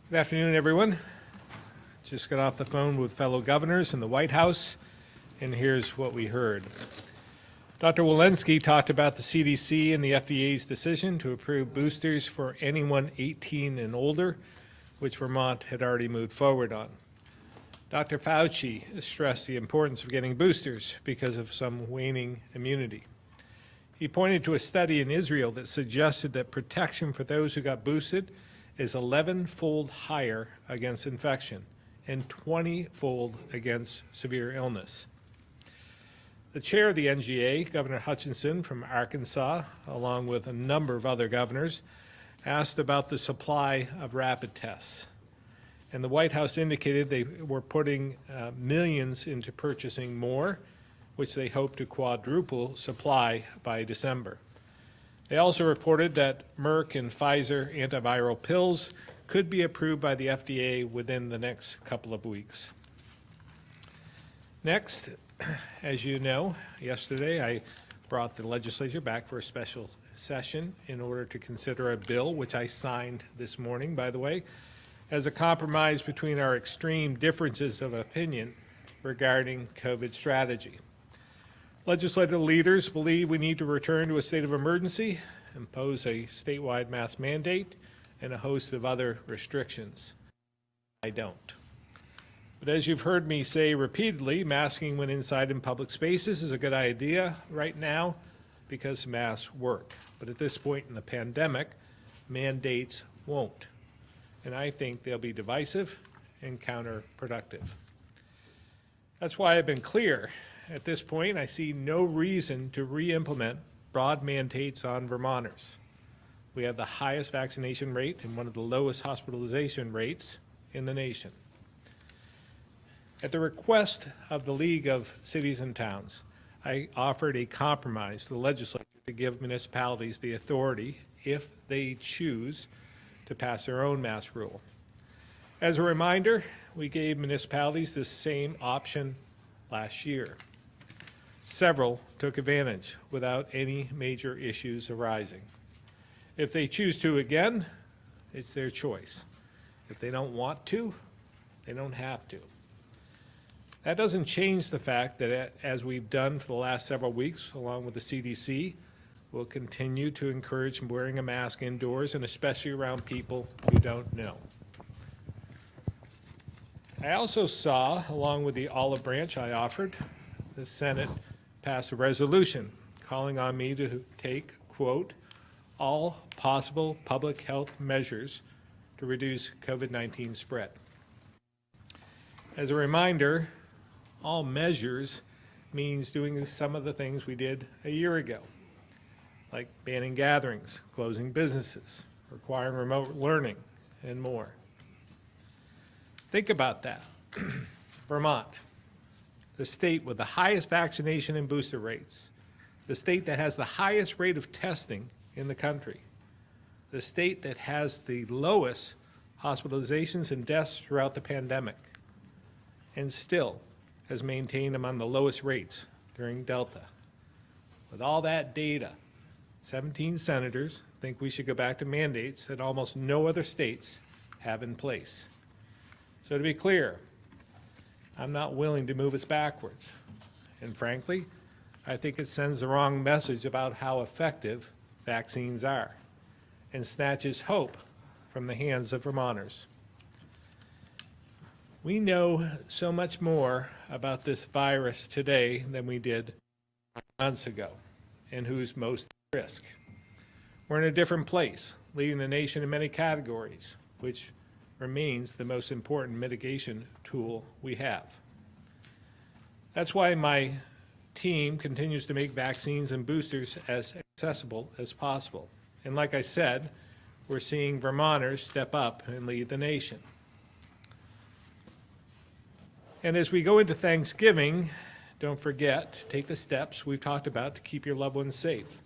Good afternoon, everyone. Just got off the phone with fellow governors in the White House, and here's what we heard. Dr. Walensky talked about the CDC and the FDA's decision to approve boosters for anyone 18 and older, which Vermont had already moved forward on. Dr. Fauci stressed the importance of getting boosters because of some waning immunity. He pointed to a study in Israel that suggested that protection for those who got boosted is 11-fold higher against infection and 20-fold against severe illness. The chair of the NGA, Governor Hutchinson from Arkansas, along with a number of other governors, asked about the supply of rapid tests. And the White House indicated they were putting millions into purchasing more, which they hope to quadruple supply by December. They also reported that Merck and Pfizer antiviral pills could be approved by the FDA within the next couple of weeks. Next, as you know, yesterday I brought the legislature back for a special session in order to consider a bill, which I signed this morning, by the way, as a compromise between our extreme differences of opinion regarding COVID strategy. Legislative leaders believe we need to return to a state of emergency, impose a statewide mask mandate, and a host of other restrictions. I don't. But as you've heard me say repeatedly, masking when inside in public spaces is a good idea right now because masks work. But at this point in the pandemic, mandates won't. And I think they'll be divisive and counterproductive. That's why I've been clear. At this point, I see no reason to re-implement broad mandates on Vermonters. We have the highest vaccination rate and one of the lowest hospitalization rates in the nation. At the request of the League of Cities and Towns, I offered a compromise to the legislature to give municipalities the authority, if they choose, to pass their own mask rule. As a reminder, we gave municipalities the same option last year. Several took advantage without any major issues arising. If they choose to again, it's their choice. If they don't want to, they don't have to. That doesn't change the fact that, as we've done for the last several weeks, along with the CDC, we'll continue to encourage wearing a mask indoors and especially around people you don't know. I also saw, along with the olive branch I offered, the Senate passed a resolution calling on me to take, quote, all possible public health measures to reduce COVID-19 spread. As a reminder, all measures means doing some of the things we did a year ago, like banning gatherings, closing businesses, requiring remote learning, and more. Think about that. Vermont, the state with the highest vaccination and booster rates, the state that has the highest rate of testing in the country, the state that has the lowest hospitalizations and deaths throughout the pandemic, and still has maintained among the lowest rates during Delta. With all that data, 17 senators think we should go back to mandates that almost no other states have in place. So to be clear, I'm not willing to move us backwards. And frankly, I think it sends the wrong message about how effective vaccines are and snatches hope from the hands of Vermonters. We know so much more about this virus today than we did months ago, and who's most at risk. We're in a different place, leading the nation in many categories, which remains the most important mitigation tool we have. That's why my team continues to make vaccines and boosters as accessible as possible. And like I said, we're seeing Vermonters step up and lead the nation. And as we go into Thanksgiving, don't forget to take the steps we've talked about to keep your loved ones safe.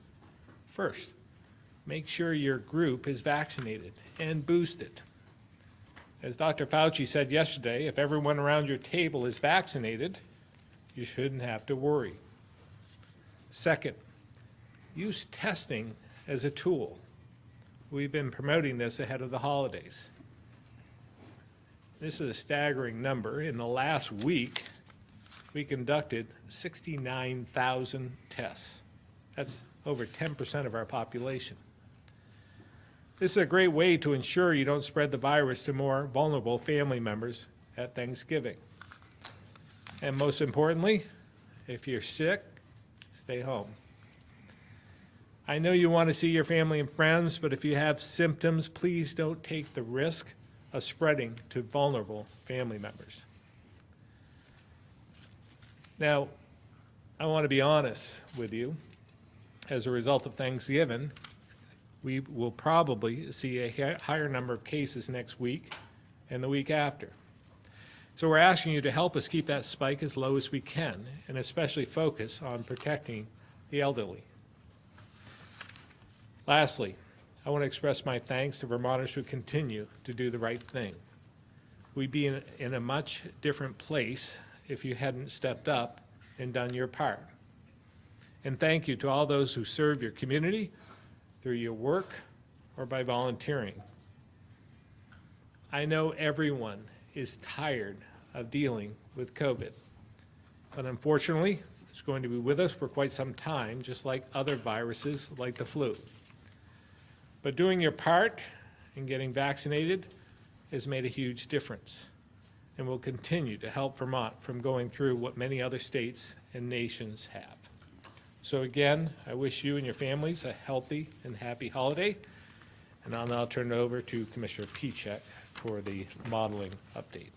First, make sure your group is vaccinated and boosted. As Dr. Fauci said yesterday, if everyone around your table is vaccinated, you shouldn't have to worry. Second, use testing as a tool. We've been promoting this ahead of the holidays. this is a staggering number. In the last week, we conducted 69,000 tests. That's over 10% of our population. This is a great way to ensure you don't spread the virus to more vulnerable family members at Thanksgiving. And most importantly, if you're sick, stay home. I know you want to see your family and friends, but if you have symptoms, please don't take the risk of spreading to vulnerable family members. Now, I want to be honest with you. As a result of Thanksgiving, we will probably see a higher number of cases next week and the week after. So we're asking you to help us keep that spike as low as we can, and especially focus on protecting the elderly. Lastly, I want to express my thanks to Vermonters who continue to do the right thing. We'd be in a much different place if you hadn't stepped up and done your part. And thank you to all those who serve your community through your work or by volunteering. I know everyone is tired of dealing with COVID, but unfortunately, it's going to be with us for quite some time, just like other viruses like the flu. But doing your part and getting vaccinated has made a huge difference and will continue to help Vermont from going through what many other states and nations have. So again, I wish you and your families a healthy and happy holiday, and I'll now turn it over to Commissioner Pichek for the modeling update.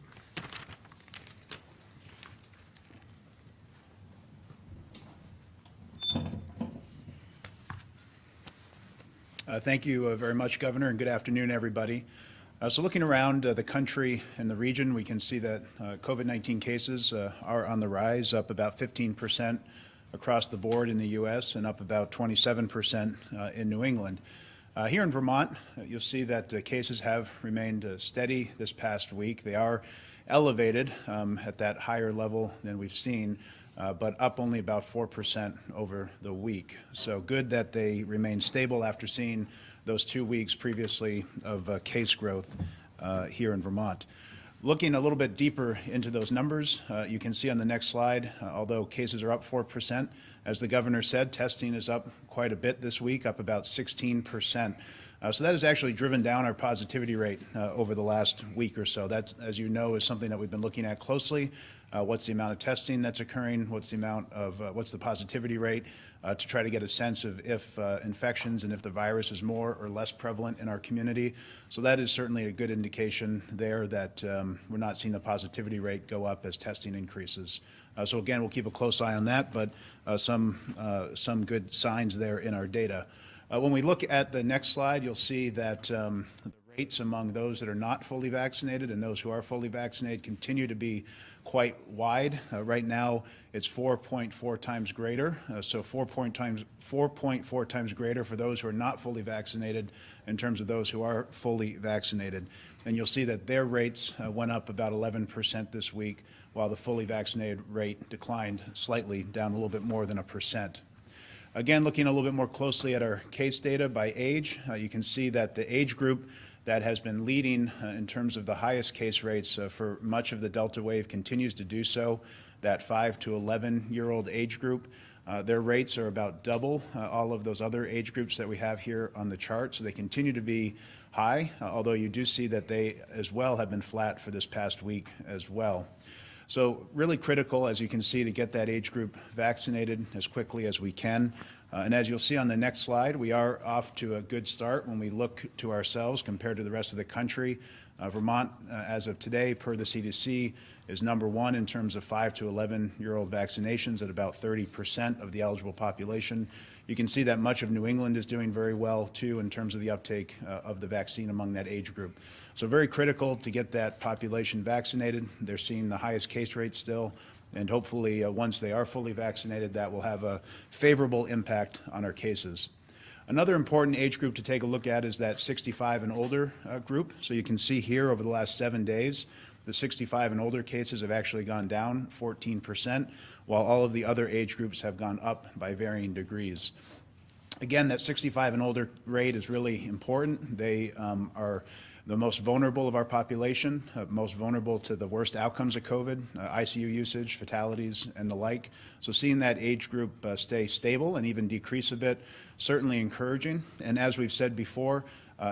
Thank you very much, Governor, and good afternoon, everybody. So looking around the country and the region, we can see that COVID-19 cases are on the rise, up about 15% across the board in the U.S. and up about 27% in New England. Here in Vermont, you'll see that cases have remained steady this past week. They are elevated at that higher level than we've seen, but up only about 4% over the week. So good that they remain stable after seeing those 2 weeks previously of case growth here in Vermont. Looking a little bit deeper into those numbers, you can see on the next slide, although cases are up 4%, as the governor said, testing is up quite a bit this week, up about 16%. So that has actually driven down our positivity rate over the last week or so. That, as you know, is something that we've been looking at closely. What's the amount of testing that's occurring? What's the positivity rate to try to get a sense of if infections and if the virus is more or less prevalent in our community. So that is certainly a good indication there that we're not seeing the positivity rate go up as testing increases. So again, we'll keep a close eye on that, but some good signs there in our data. When we look at the next slide, you'll see that the rates among those that are not fully vaccinated and those who are fully vaccinated continue to be quite wide. Right now, it's 4.4 times greater, so 4.4 times greater for those who are not fully vaccinated in terms of those who are fully vaccinated. And you'll see that their rates went up about 11% this week, while the fully vaccinated rate declined slightly, down a little bit more than 1%. Again, looking a little bit more closely at our case data by age, you can see that the age group that has been leading in terms of the highest case rates for much of the Delta wave continues to do so, that 5 to 11-year-old age group. Their rates are about double all of those other age groups that we have here on the chart, so they continue to be high, although you do see that they as well have been flat for this past week as well. So really critical, as you can see, to get that age group vaccinated as quickly as we can. And as you'll see on the next slide, we are off to a good start when we look to ourselves compared to the rest of the country. Vermont, as of today, per the CDC, is #1 in terms of 5 to 11-year-old vaccinations at about 30% of the eligible population. You can see that much of New England is doing very well, too, in terms of the uptake of the vaccine among that age group. So very critical to get that population vaccinated. They're seeing the highest case rate still, and hopefully once they are fully vaccinated, that will have a favorable impact on our cases. Another important age group to take a look at is that 65 and older group. So you can see here over the last 7 days, the 65 and older cases have actually gone down 14%, while all of the other age groups have gone up by varying degrees. Again, that 65 and older rate is really important. They are the most vulnerable of our population, most vulnerable to the worst outcomes of COVID, ICU usage, fatalities, and the like. So seeing that age group stay stable and even decrease a bit, certainly encouraging. And as we've said before,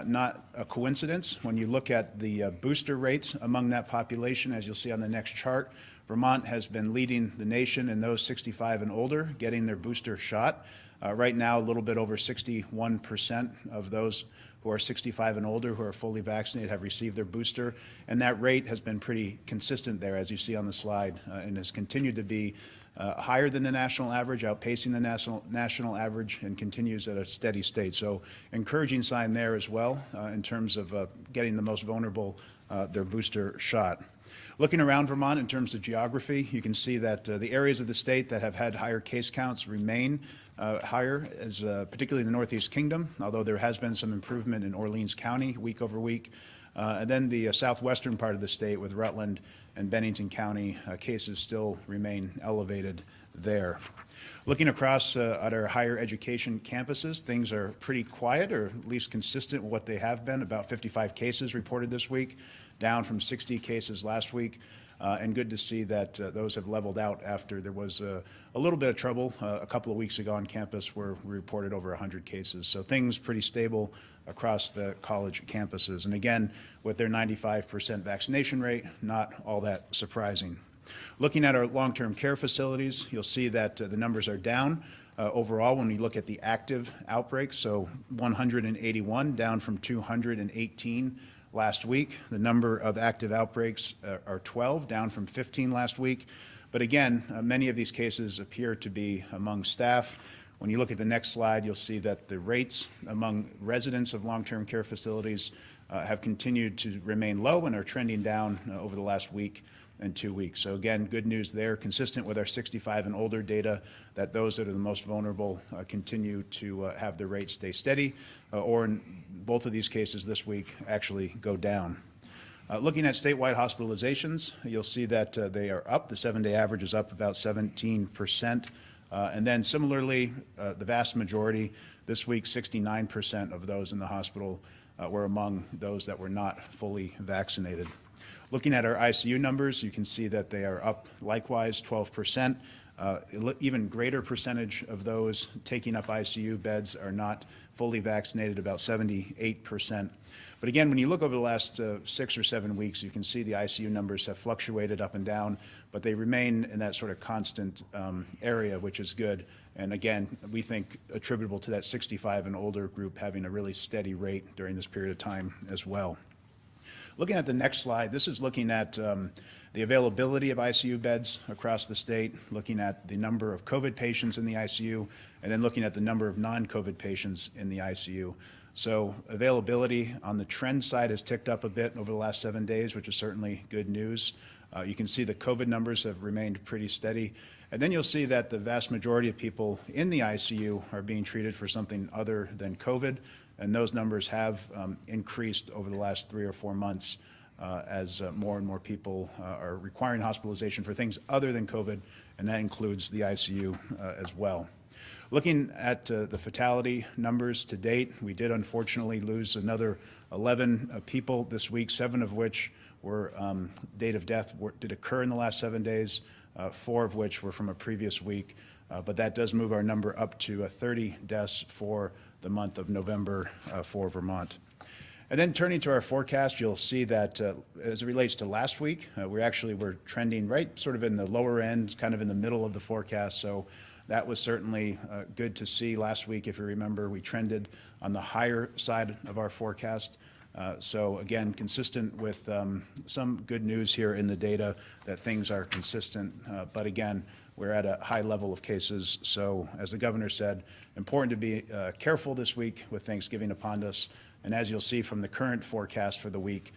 not a coincidence. When you look at the booster rates among that population, as you'll see on the next chart, Vermont has been leading the nation in those 65 and older getting their booster shot. Right now, a little bit over 61% of those who are 65 and older who are fully vaccinated have received their booster, and that rate has been pretty consistent there, as you see on the slide, and has continued to be higher than the national average, outpacing the national average, and continues at a steady state. So encouraging sign there as well in terms of getting the most vulnerable their booster shot. Looking around Vermont in terms of geography, you can see that the areas of the state that have had higher case counts remain higher, as particularly the Northeast Kingdom, although there has been some improvement in Orleans County week over week. And then the southwestern part of the state with Rutland and Bennington County, cases still remain elevated there. Looking across at our higher education campuses, things are pretty quiet, or at least consistent with what they have been. About 55 cases reported this week, down from 60 cases last week. And good to see that those have leveled out after there was a little bit of trouble a couple of weeks ago on campus where we reported over 100 cases. So things pretty stable across the college campuses. And again, with their 95% vaccination rate, not all that surprising. Looking at our long-term care facilities, you'll see that the numbers are down overall when we look at the active outbreaks. So 181 down from 218 last week. The number of active outbreaks are 12, down from 15 last week. But again, many of these cases appear to be among staff. When you look at the next slide, you'll see that the rates among residents of long-term care facilities have continued to remain low and are trending down over the last week and 2 weeks. So again, good news there, consistent with our 65 and older data, that those that are the most vulnerable continue to have their rates stay steady, or in both of these cases this week actually go down. Looking at statewide hospitalizations, you'll see that they are up. The 7-day average is up about 17%. And then similarly, the vast majority, this week 69% of those in the hospital were among those that were not fully vaccinated. Looking at our ICU numbers, you can see that they are up likewise 12%. Even greater percentage of those taking up ICU beds are not fully vaccinated, about 78%. But again, when you look over the last 6 or 7 weeks, you can see the ICU numbers have fluctuated up and down, but they remain in that sort of constant area, which is good. And again, we think attributable to that 65 and older group having a really steady rate during this period of time as well. Looking at the next slide, this is looking at the availability of ICU beds across the state, looking at the number of COVID patients in the ICU, and then looking at the number of non-COVID patients in the ICU. So availability on the trend side has ticked up a bit over the last 7 days, which is certainly good news. You can see the COVID numbers have remained pretty steady. And then you'll see that the vast majority of people in the ICU are being treated for something other than COVID. And those numbers have increased over the last 3 or 4 months as more and more people are requiring hospitalization for things other than COVID, and that includes the ICU as well. Looking at the fatality numbers to date, we did unfortunately lose another 11 people this week, 7 of which were date of death did occur in the last 7 days, 4 of which were from a previous week. But that does move our number up to 30 deaths for the month of November for Vermont. And then turning to our forecast, you'll see that as it relates to last week, we're trending right sort of in the lower end, kind of in the middle of the forecast. So that was certainly good to see. Last week, if you remember, we trended on the higher side of our forecast. So again, consistent with some good news here in the data that things are consistent. But again, we're at a high level of cases. So as the governor said, important to be careful this week with Thanksgiving upon us. And as you'll see from the current forecast for the week,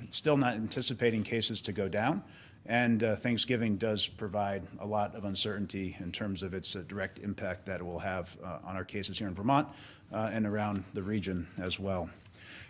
still not anticipating cases to go down. And Thanksgiving does provide a lot of uncertainty in terms of its direct impact that it will have on our cases here in Vermont and around the region as well.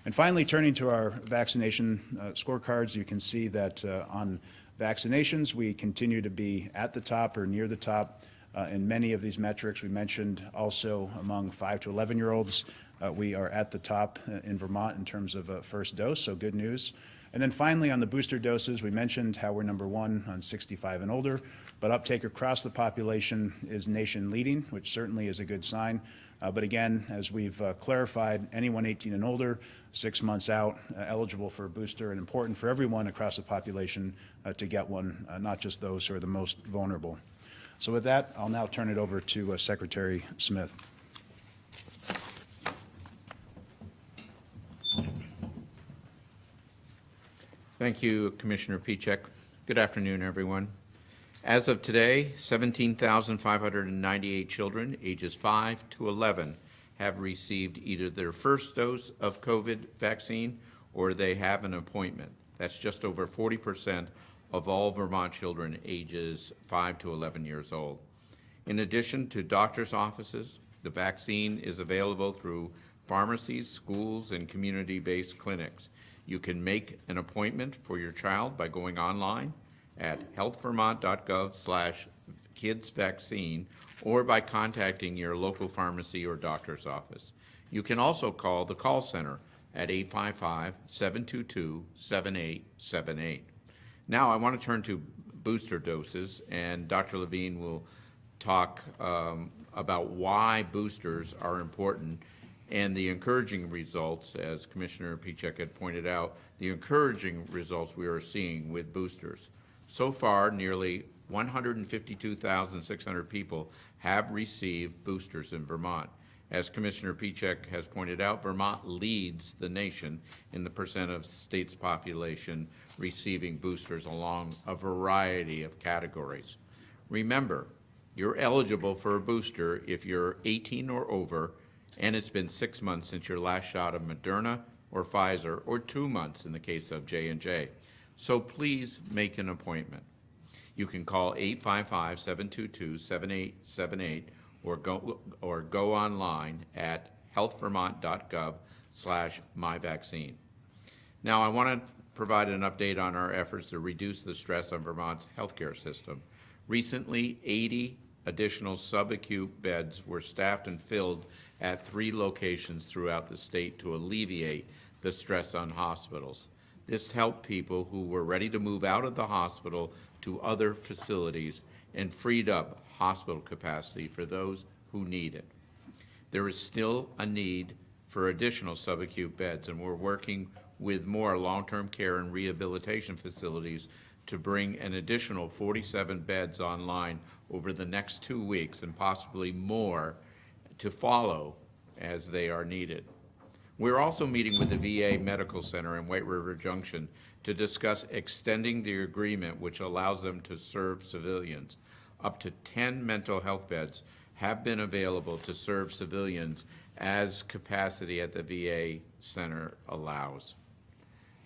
And finally, turning to our vaccination scorecards, you can see that on vaccinations, we continue to be at the top or near the top in many of these metrics. We mentioned also among 5 to 11-year-olds, we are at the top in Vermont in terms of first dose, so good news. And then finally, on the booster doses, we mentioned how we're #1 on 65 and older, but uptake across the population is nation leading, which certainly is a good sign. But again, as we've clarified, anyone 18 and older, 6 months out, eligible for a booster, and important for everyone across the population to get one, not just those who are the most vulnerable. So with that, I'll now turn it over to Secretary Smith. Thank you, Commissioner Piczek. Good afternoon, everyone. As of today, 17,598 children ages 5 to 11 have received either their first dose of COVID vaccine or they have an appointment. That's just over 40% of all Vermont children ages 5 to 11 years old. In addition to doctors' offices, the vaccine is available through pharmacies, schools, and community-based clinics. You can make an appointment for your child by going online at healthvermont.gov/kidsvaccine or by contacting your local pharmacy or doctor's office. You can also call the call center at 855-722-7878. Now I want to turn to booster doses, and Dr. Levine will talk about why boosters are important and the encouraging results, as Commissioner Piczek had pointed out, the encouraging results we are seeing with boosters. So far, nearly 152,600 people have received boosters in Vermont. As Commissioner Piczek has pointed out, Vermont leads the nation in the percent of state's population receiving boosters along a variety of categories. Remember, you're eligible for a booster if you're 18 or over and it's been 6 months since your last shot of Moderna or Pfizer, or 2 months in the case of J&J. So please make an appointment. You can call 855-722-7878 or go online at healthvermont.gov/myvaccine. Now I want to provide an update on our efforts to reduce the stress on Vermont's healthcare system. Recently, 80 additional subacute beds were staffed and filled at 3 locations throughout the state to alleviate the stress on hospitals. This helped people who were ready to move out of the hospital to other facilities and freed up hospital capacity for those who need it. There is still a need for additional subacute beds, and we're working with more long-term care and rehabilitation facilities to bring an additional 47 beds online over the next 2 weeks and possibly more to follow as they are needed. We're also meeting with the VA Medical Center in White River Junction to discuss extending the agreement which allows them to serve civilians. Up to 10 mental health beds have been available to serve civilians as capacity at the VA center allows.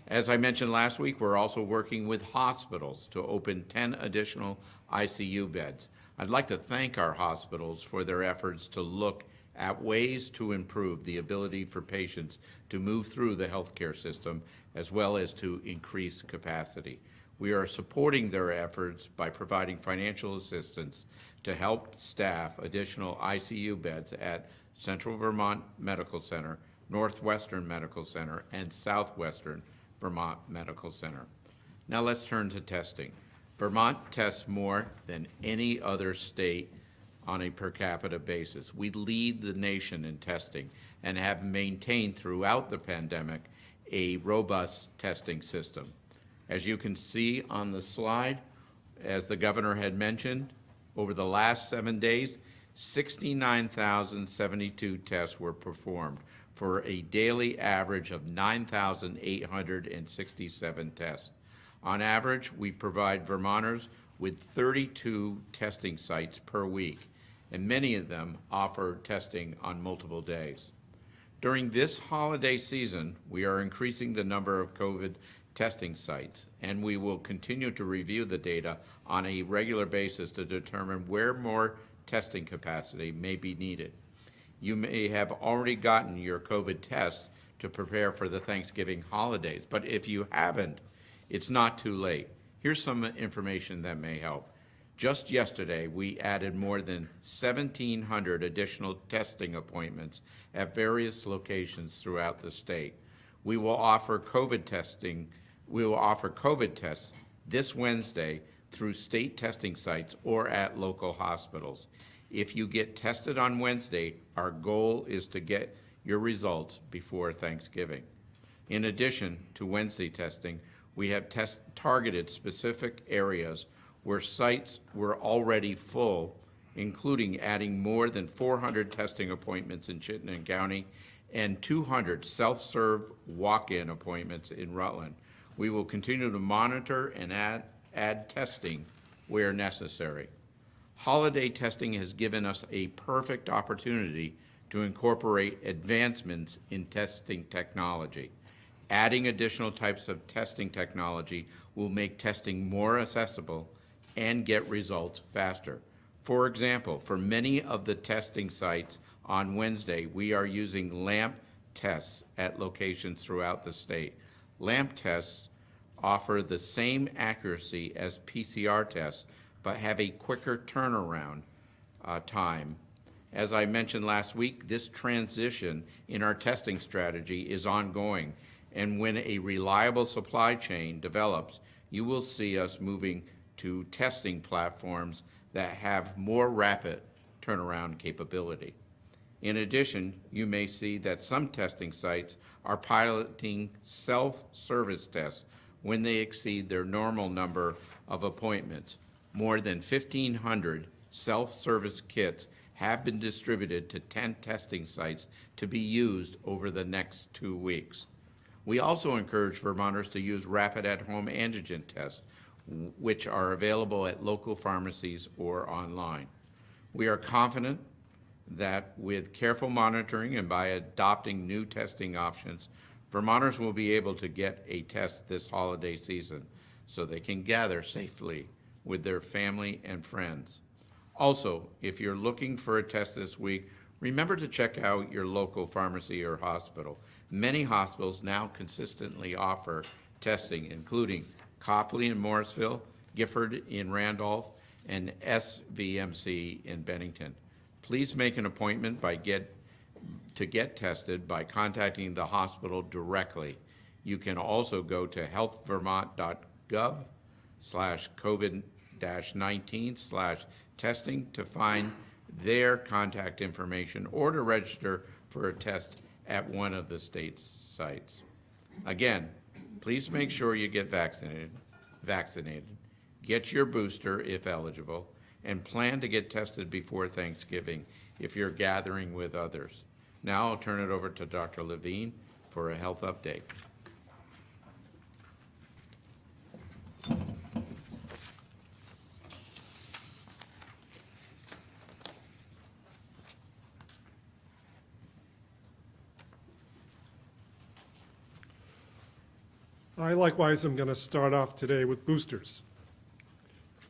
As I mentioned last week, we're also working with hospitals to open 10 additional ICU beds. I'd like to thank our hospitals for their efforts to look at ways to improve the ability for patients to move through the healthcare system, as well as to increase capacity. We are supporting their efforts by providing financial assistance to help staff additional ICU beds at Central Vermont Medical Center, Northwestern Medical Center, and Southwestern Vermont Medical Center. Now let's turn to testing. Vermont tests more than any other state on a per capita basis. We lead the nation in testing and have maintained throughout the pandemic a robust testing system. As you can see on the slide, as the governor had mentioned, over the last 7 days, 69,072 tests were performed for a daily average of 9,867 tests. On average, we provide Vermonters with 32 testing sites per week, and many of them offer testing on multiple days. During this holiday season, we are increasing the number of COVID testing sites, and we will continue to review the data on a regular basis to determine where more testing capacity may be needed. You may have already gotten your COVID test to prepare for the Thanksgiving holidays, but if you haven't, it's not too late. Here's some information that may help. Just yesterday, we added more than 1,700 additional testing appointments at various locations throughout the state. We will offer COVID tests this Wednesday through state testing sites or at local hospitals. If you get tested on Wednesday, our goal is to get your results before Thanksgiving. In addition to Wednesday testing, we have targeted specific areas where sites were already full, including adding more than 400 testing appointments in Chittenden County and 200 self-serve walk-in appointments in Rutland. We will continue to monitor and add testing where necessary. Holiday testing has given us a perfect opportunity to incorporate advancements in testing technology. Adding additional types of testing technology will make testing more accessible and get results faster. For example, for many of the testing sites on Wednesday, we are using LAMP tests at locations throughout the state. LAMP tests offer the same accuracy as PCR tests, but have a quicker turnaround time. As I mentioned last week, this transition in our testing strategy is ongoing, and when a reliable supply chain develops, you will see us moving to testing platforms that have more rapid turnaround capability. In addition, you may see that some testing sites are piloting self-service tests when they exceed their normal number of appointments. More than 1,500 self-service kits have been distributed to 10 testing sites to be used over the next 2 weeks. We also encourage Vermonters to use rapid at-home antigen tests, which are available at local pharmacies or online. We are confident that with careful monitoring and by adopting new testing options, Vermonters will be able to get a test this holiday season so they can gather safely with their family and friends. Also, if you're looking for a test this week, remember to check out your local pharmacy or hospital. Many hospitals now consistently offer testing, including Copley in Morrisville, Gifford in Randolph, and SVMC in Bennington. Please make an appointment to get tested by contacting the hospital directly. You can also go to healthvermont.gov/COVID-19/testing to find their contact information or to register for a test at one of the state's sites. Again, please make sure you get vaccinated, get your booster if eligible, and plan to get tested before Thanksgiving if you're gathering with others. Now I'll turn it over to Dr. Levine for a health update. I likewise am going to start off today with boosters.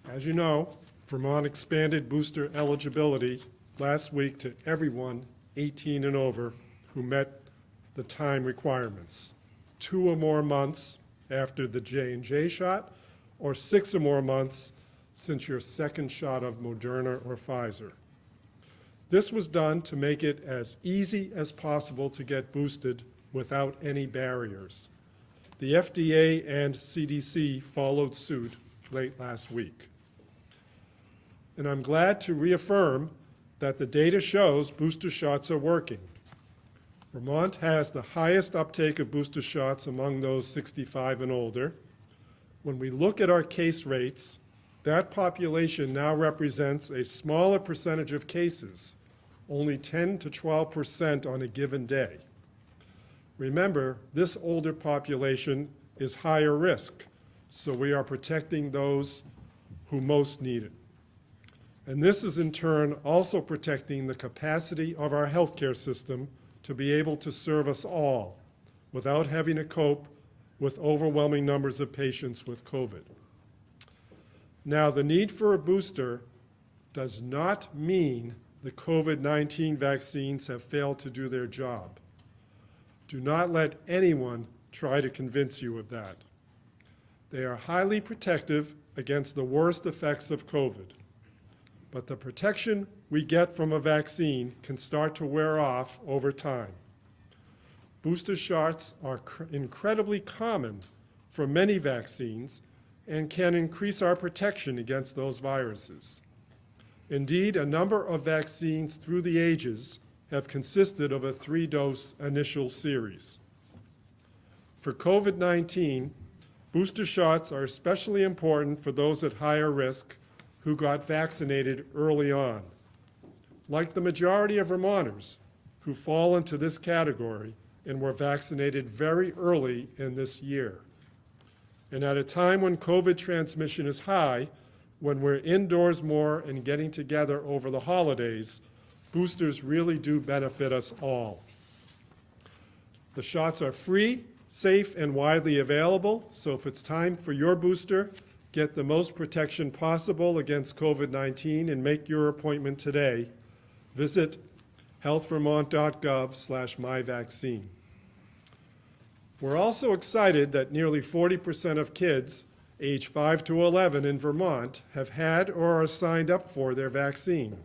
As you know, Vermont expanded booster eligibility last week to everyone 18 and over who met the time requirements, 2 or more months after the J&J shot, or 6 or more months since your second shot of Moderna or Pfizer. This was done to make it as easy as possible to get boosted without any barriers. The FDA and CDC followed suit late last week. And I'm glad to reaffirm that the data shows booster shots are working. Vermont has the highest uptake of booster shots among those 65 and older. When we look at our case rates, that population now represents a smaller percentage of cases, only 10 to 12% on a given day. Remember, this older population is higher risk, so we are protecting those who most need it. And this is in turn also protecting the capacity of our healthcare system to be able to serve us all without having to cope with overwhelming numbers of patients with COVID. Now, the need for a booster does not mean the COVID-19 vaccines have failed to do their job. Do not let anyone try to convince you of that. They are highly protective against the worst effects of COVID. But the protection we get from a vaccine can start to wear off over time. Booster shots are incredibly common for many vaccines and can increase our protection against those viruses. Indeed, a number of vaccines through the ages have consisted of a 3-dose initial series. For COVID-19, booster shots are especially important for those at higher risk who got vaccinated early on. Like the majority of Vermonters who fall into this category and were vaccinated very early in this year. And at a time when COVID transmission is high, when we're indoors more and getting together over the holidays, boosters really do benefit us all. The shots are free, safe, and widely available, so if it's time for your booster, get the most protection possible against COVID-19 and make your appointment today. Visit healthvermont.gov/myvaccine. We're also excited that nearly 40% of kids age 5 to 11 in Vermont have had or are signed up for their vaccine.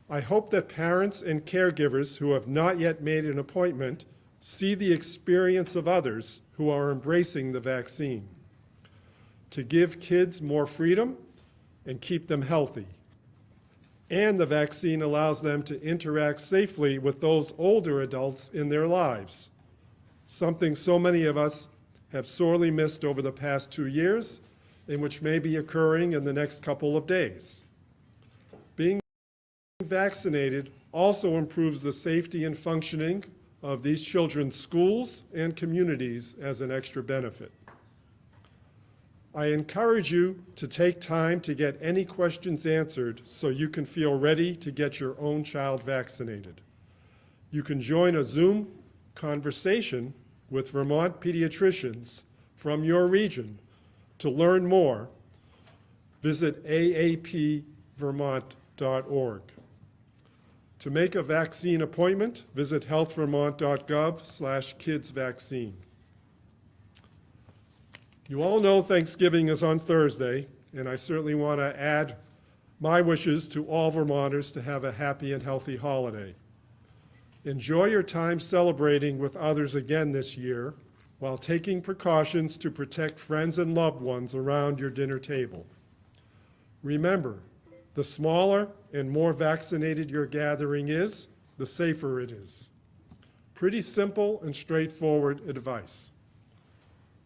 I hope that parents and caregivers who have not yet made an appointment see the experience of others who are embracing the vaccine. To give kids more freedom and keep them healthy. And the vaccine allows them to interact safely with those older adults in their lives, something so many of us have sorely missed over the past 2 years and which may be occurring in the next couple of days. Being vaccinated also improves the safety and functioning of these children's schools and communities as an extra benefit. I encourage you to take time to get any questions answered so you can feel ready to get your own child vaccinated. You can join a Zoom conversation with Vermont pediatricians from your region. To learn more, visit aapvermont.org. To make a vaccine appointment, visit healthvermont.gov/kidsvaccine. You all know Thanksgiving is on Thursday, and I certainly want to add my wishes to all Vermonters to have a happy and healthy holiday. Enjoy your time celebrating with others again this year while taking precautions to protect friends and loved ones around your dinner table. Remember, the smaller and more vaccinated your gathering is, the safer it is. Pretty simple and straightforward advice.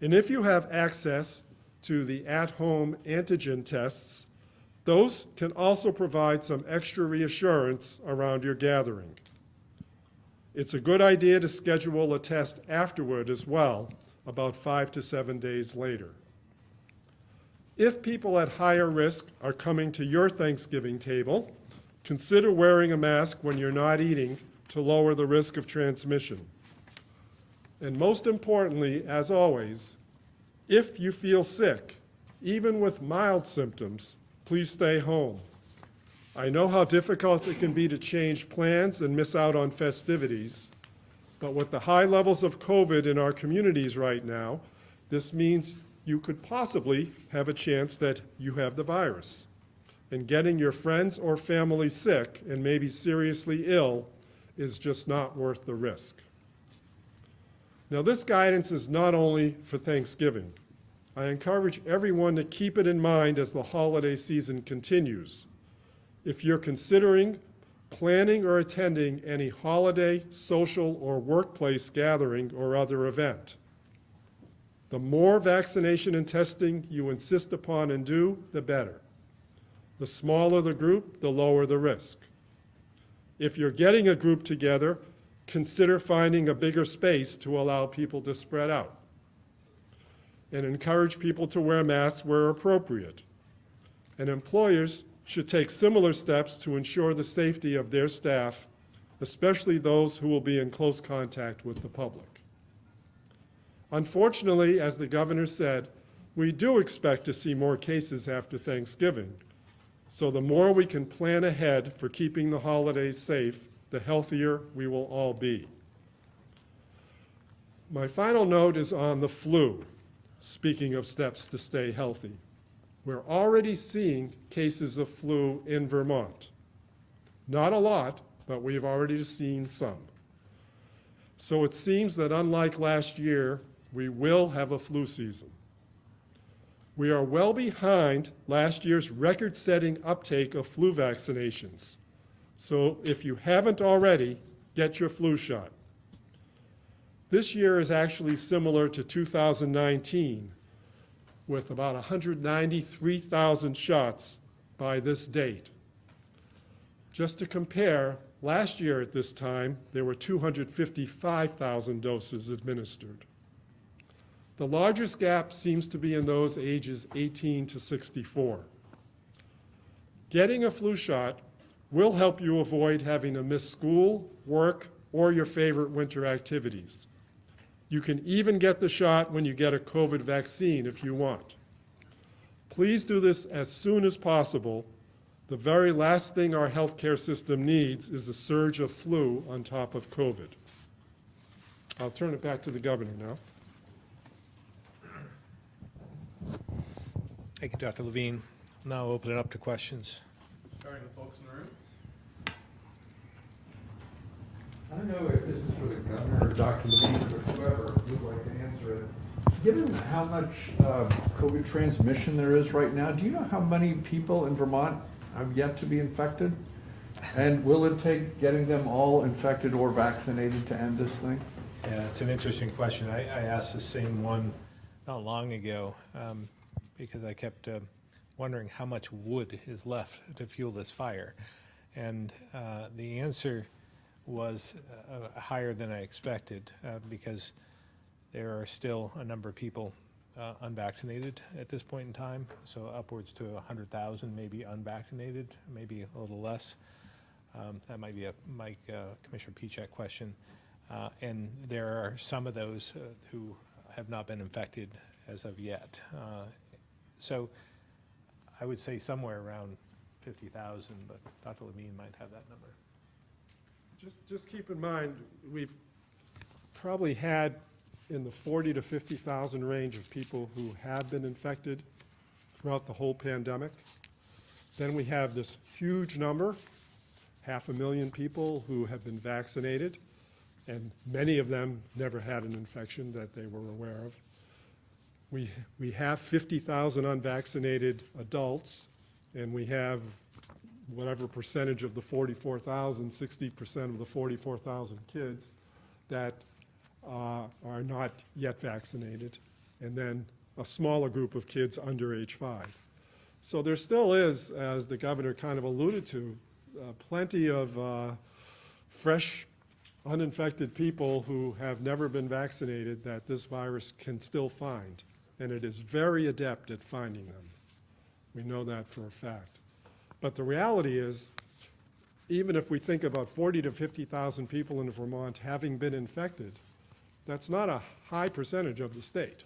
And if you have access to the at-home antigen tests, those can also provide some extra reassurance around your gathering. It's a good idea to schedule a test afterward as well, about 5 to 7 days later. If people at higher risk are coming to your Thanksgiving table, consider wearing a mask when you're not eating to lower the risk of transmission. And most importantly, as always, if you feel sick, even with mild symptoms, please stay home. I know how difficult it can be to change plans and miss out on festivities, but with the high levels of COVID in our communities right now, this means you could possibly have a chance that you have the virus. And getting your friends or family sick and maybe seriously ill is just not worth the risk. Now, this guidance is not only for Thanksgiving. I encourage everyone to keep it in mind as the holiday season continues. If you're considering planning or attending any holiday, social, or workplace gathering or other event, the more vaccination and testing you insist upon and do, the better. The smaller the group, the lower the risk. If you're getting a group together, consider finding a bigger space to allow people to spread out. And encourage people to wear masks where appropriate. And employers should take similar steps to ensure the safety of their staff, especially those who will be in close contact with the public. Unfortunately, as the governor said, we do expect to see more cases after Thanksgiving. So the more we can plan ahead for keeping the holidays safe, the healthier we will all be. My final note is on the flu, speaking of steps to stay healthy. We're already seeing cases of flu in Vermont. Not a lot, but we've already seen some. So it seems that unlike last year, we will have a flu season. We are well behind last year's record-setting uptake of flu vaccinations. So if you haven't already, get your flu shot. This year is actually similar to 2019, with about 193,000 shots by this date. Just to compare, last year at this time, there were 255,000 doses administered. The largest gap seems to be in those ages 18 to 64. Getting a flu shot will help you avoid having to miss school, work, or your favorite winter activities. You can even get the shot when you get a COVID vaccine if you want. Please do this as soon as possible. The very last thing our healthcare system needs is a surge of flu on top of COVID. I'll turn it back to the governor now. Thank you, Dr. Levine. Now open it up to questions. Starting with folks in the room. I don't know if this is for the governor or Dr. Levine or whoever would like to answer it. Given how much COVID transmission there is right now, do you know how many people in Vermont have yet to be infected? And will it take getting them all infected or vaccinated to end this thing? Yeah, it's an interesting question. I asked the same one not long ago because I kept wondering how much wood is left to fuel this fire. And the answer was higher than I expected because there are still a number of people unvaccinated at this point in time, so upwards to 100,000 maybe unvaccinated, maybe a little less. That might be a Commissioner Pichak question. And there are some of those who have not been infected as of yet. So I would say somewhere around 50,000, but Dr. Levine might have that number. Just keep in mind, we've probably had in the 40 to 50,000 range of people who have been infected throughout the whole pandemic. Then we have this huge number, 500,000 people who have been vaccinated, and many of them never had an infection that they were aware of. We have 50,000 unvaccinated adults, and we have whatever percentage of the 44,000, 60% of the 44,000 kids that are not yet vaccinated, and then a smaller group of kids under age 5. So there still is, as the governor kind of alluded to, plenty of fresh, uninfected people who have never been vaccinated that this virus can still find, and it is very adept at finding them. We know that for a fact. But the reality is, even if we think about 40 to 50,000 people in Vermont having been infected, that's not a high percentage of the state,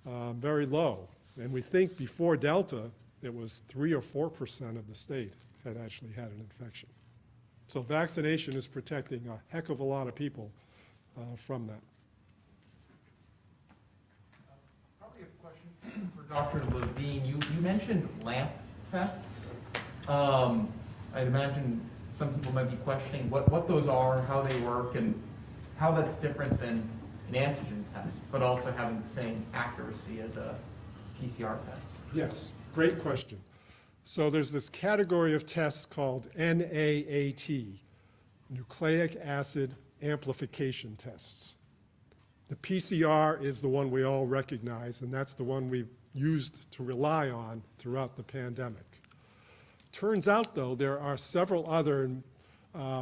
very low. And we think before Delta, it was 3 or 4% of the state had actually had an infection. So vaccination is protecting a heck of a lot of people from that. Probably a question for Dr. Levine. You mentioned LAMP tests. I'd imagine some people might be questioning what those are, how they work, and how that's different than an antigen test, but also having the same accuracy as a PCR test. Yes, great question. So there's this category of tests called NAAT, nucleic acid amplification tests. The PCR is the one we all recognize, and that's the one we've used to rely on throughout the pandemic. Turns out, though, there are several other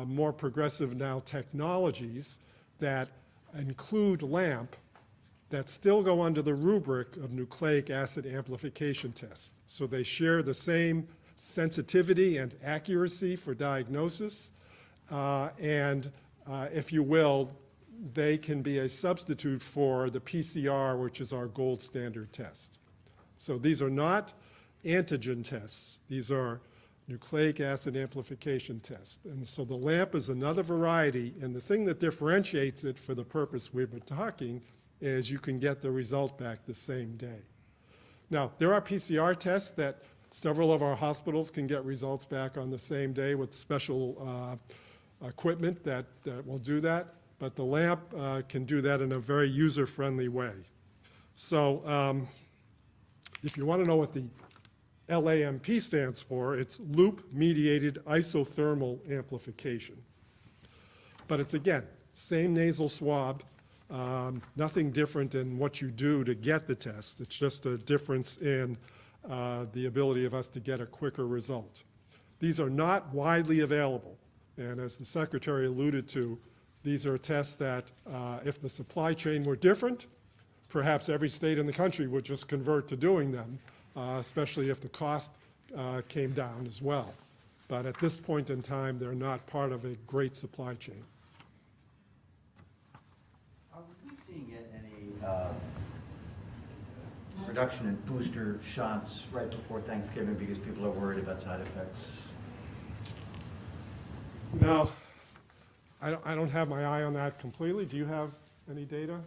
more progressive now technologies that include LAMP that still go under the rubric of nucleic acid amplification tests. So they share the same sensitivity and accuracy for diagnosis, and if you will, they can be a substitute for the PCR, which is our gold standard test. So these are not antigen tests. These are nucleic acid amplification tests. And so the LAMP is another variety, and the thing that differentiates it for the purpose we've been talking is you can get the result back the same day. Now, there are PCR tests that several of our hospitals can get results back on the same day with special equipment that will do that, but the LAMP can do that in a very user-friendly way. So if you want to know what the LAMP stands for, it's loop-mediated isothermal amplification. But it's, again, same nasal swab, nothing different in what you do to get the test. It's just a difference in the ability of us to get a quicker result. These are not widely available, and as the Secretary alluded to, these are tests that, if the supply chain were different, perhaps every state in the country would just convert to doing them, especially if the cost came down as well. But at this point in time, they're not part of a great supply chain. Are we seeing any reduction in booster shots right before Thanksgiving because people are worried about side effects? No, I don't have my eye on that completely. Do you have any data?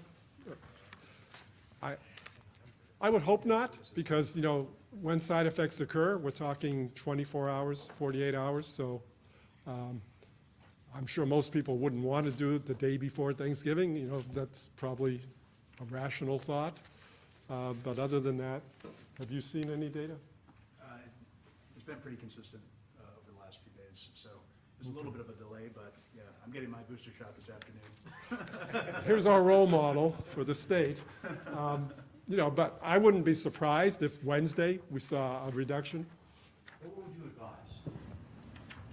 I would hope not, because, you know, when side effects occur, we're talking 24 hours, 48 hours, so I'm sure most people wouldn't want to do it the day before Thanksgiving. You know, that's probably a rational thought. But other than that, have you seen any data? It's been pretty consistent over the last few days, so there's a little bit of a delay, but yeah, I'm getting my booster shot this afternoon. Here's our role model for the state. You know, but I wouldn't be surprised if Wednesday we saw a reduction. What would you advise?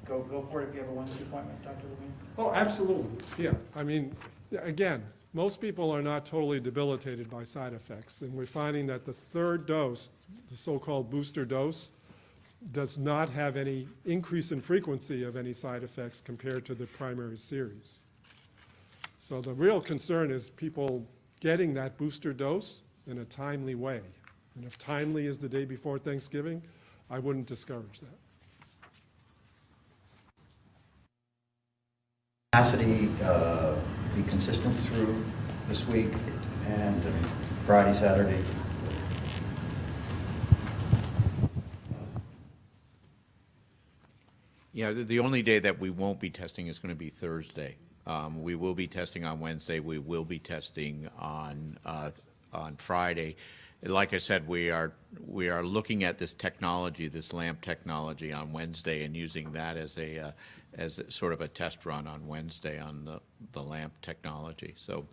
Go for it if you have a Wednesday appointment, Dr. Levine? Oh, absolutely, yeah. I mean, again, most people are not totally debilitated by side effects, and we're finding that the third dose, the so-called booster dose, does not have any increase in frequency of any side effects compared to the primary series. So the real concern is people getting that booster dose in a timely way. And if timely is the day before Thanksgiving, I wouldn't discourage that. Capacity be consistent through this week and Friday, Saturday? Yeah, the only day that we won't be testing is going to be Thursday. We will be testing on Wednesday. We will be testing on Friday. Like I said, we are looking at this technology, this LAMP technology, on Wednesday and using that as sort of a test run on Wednesday on the LAMP technology. So,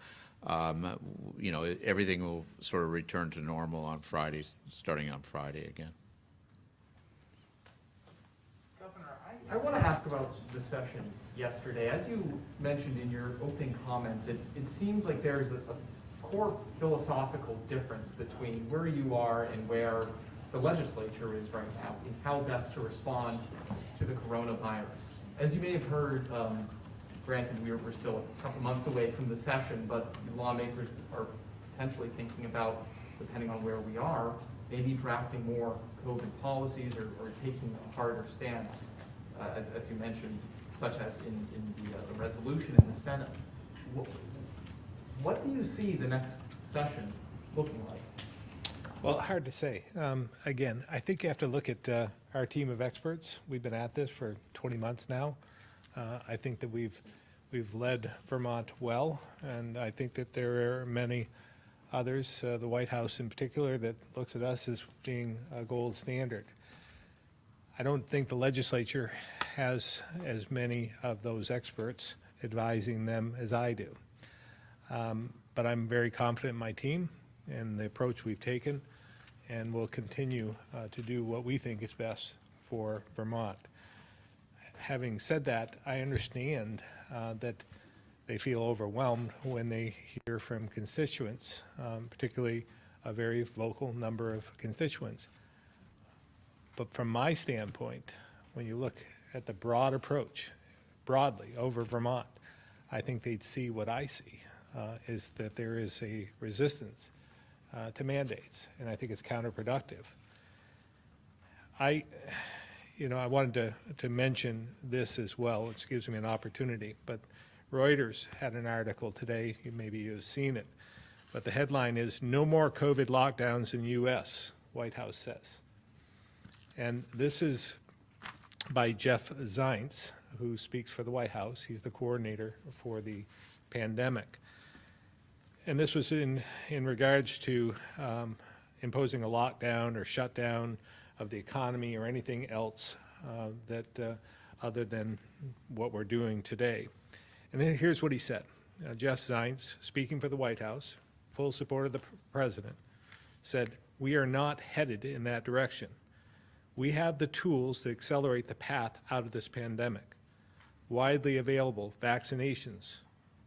you know, everything will sort of return to normal on Fridays, starting on Friday again. Governor, I want to ask about the session yesterday. As you mentioned in your opening comments, it seems like there's a core philosophical difference between where you are and where the legislature is right now in how best to respond to the coronavirus. As you may have heard, granted we're still a couple months away from the session, but lawmakers are potentially thinking about, depending on where we are, maybe drafting more COVID policies or taking a harder stance, as you mentioned, such as in the resolution in the Senate. What do you see the next session looking like? Well, hard to say. Again, I think you have to look at our team of experts. We've been at this for 20 months now. I think that we've led Vermont well, and I think that there are many others, the White House in particular, that looks at us as being a gold standard. I don't think the legislature has as many of those experts advising them as I do. But I'm very confident in my team and the approach we've taken, and we'll continue to do what we think is best for Vermont. Having said that, I understand that they feel overwhelmed when they hear from constituents, particularly a very vocal number of constituents. But from my standpoint, when you look at the broad approach, broadly over Vermont, I think they'd see what I see, is that there is a resistance to mandates, and I think it's counterproductive. I wanted to mention this as well, which gives me an opportunity, but Reuters had an article today, maybe you've seen it, but the headline is, "No more COVID lockdowns in U.S. White House says. And this is by Jeff Zients, who speaks for the White House. He's the coordinator for the pandemic. And this was in regards to imposing a lockdown or shutdown of the economy or anything else other than what we're doing today. And then here's what he said. Jeff Zients, speaking for the White House, full support of the president, said, "We are not headed in that direction. We have the tools to accelerate the path out of this pandemic. Widely available vaccinations,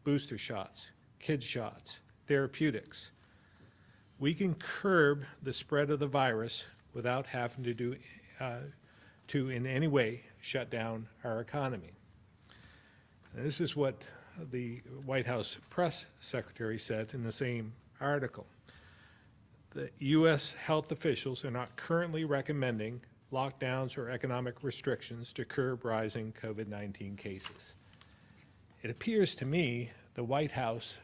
booster shots, kids shots, therapeutics. We can curb the spread of the virus without having to in any way shut down our economy." And this is what the White House press secretary said in the same article. The U.S. health officials are not currently recommending lockdowns or economic restrictions to curb rising COVID-19 cases. It appears to me the White House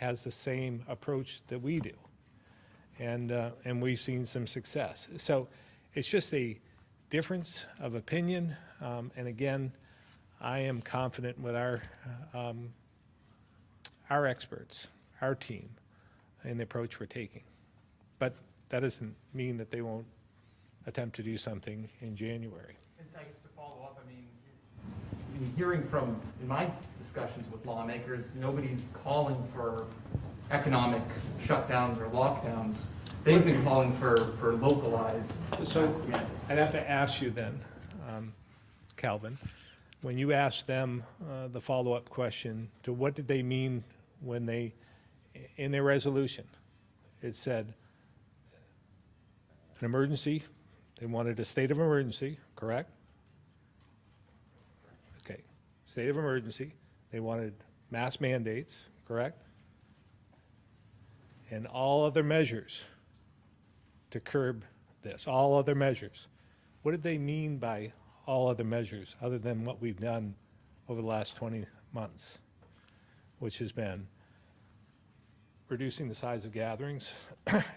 has the same approach that we do, and we've seen some success. So it's just a difference of opinion, and again, I am confident with our experts, our team, in the approach we're taking. But that doesn't mean that they won't attempt to do something in January. And I guess to follow up, I mean, hearing from, in my discussions with lawmakers, nobody's calling for economic shutdowns or lockdowns. They've been calling for localized. So mandates. I'd have to ask you then, Calvin, when you asked them the follow-up question to what did they mean when they, in their resolution, it said an emergency, they wanted a state of emergency, correct? Okay, state of emergency, they wanted mass mandates, correct? And all other measures to curb this, all other measures. What did they mean by all other measures other than what we've done over the last 20 months, which has been reducing the size of gatherings,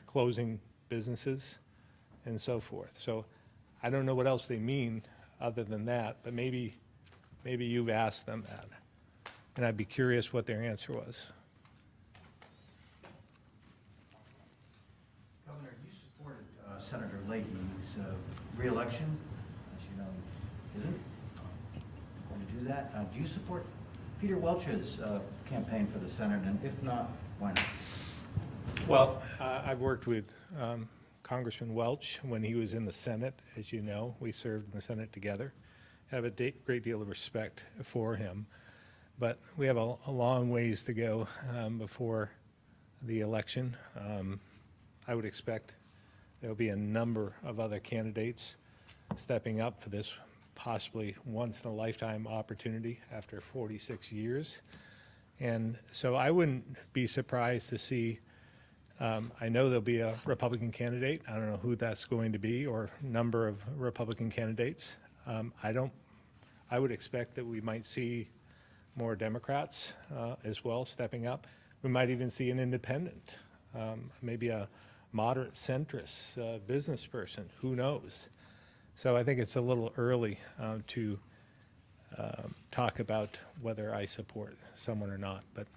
closing businesses, and so forth. So I don't know what else they mean other than that, but maybe you've asked them that. And I'd be curious what their answer was. Governor, you supported Senator Leahy's reelection, as you know, isn't going to do that. Do you support Peter Welch's campaign for the Senate, and if not, why not? Well, I've worked with Congressman Welch when he was in the Senate. As you know, we served in the Senate together. I have a great deal of respect for him. But we have a long ways to go before the election. I would expect there will be a number of other candidates stepping up for this possibly once-in-a-lifetime opportunity after 46 years. And so I wouldn't be surprised to see, I know there'll be a Republican candidate. I don't know who that's going to be or number of Republican candidates. I would expect that we might see more Democrats as well stepping up. We might even see an independent, maybe a moderate centrist business person, who knows? So I think it's a little early to talk about whether I support someone or not, but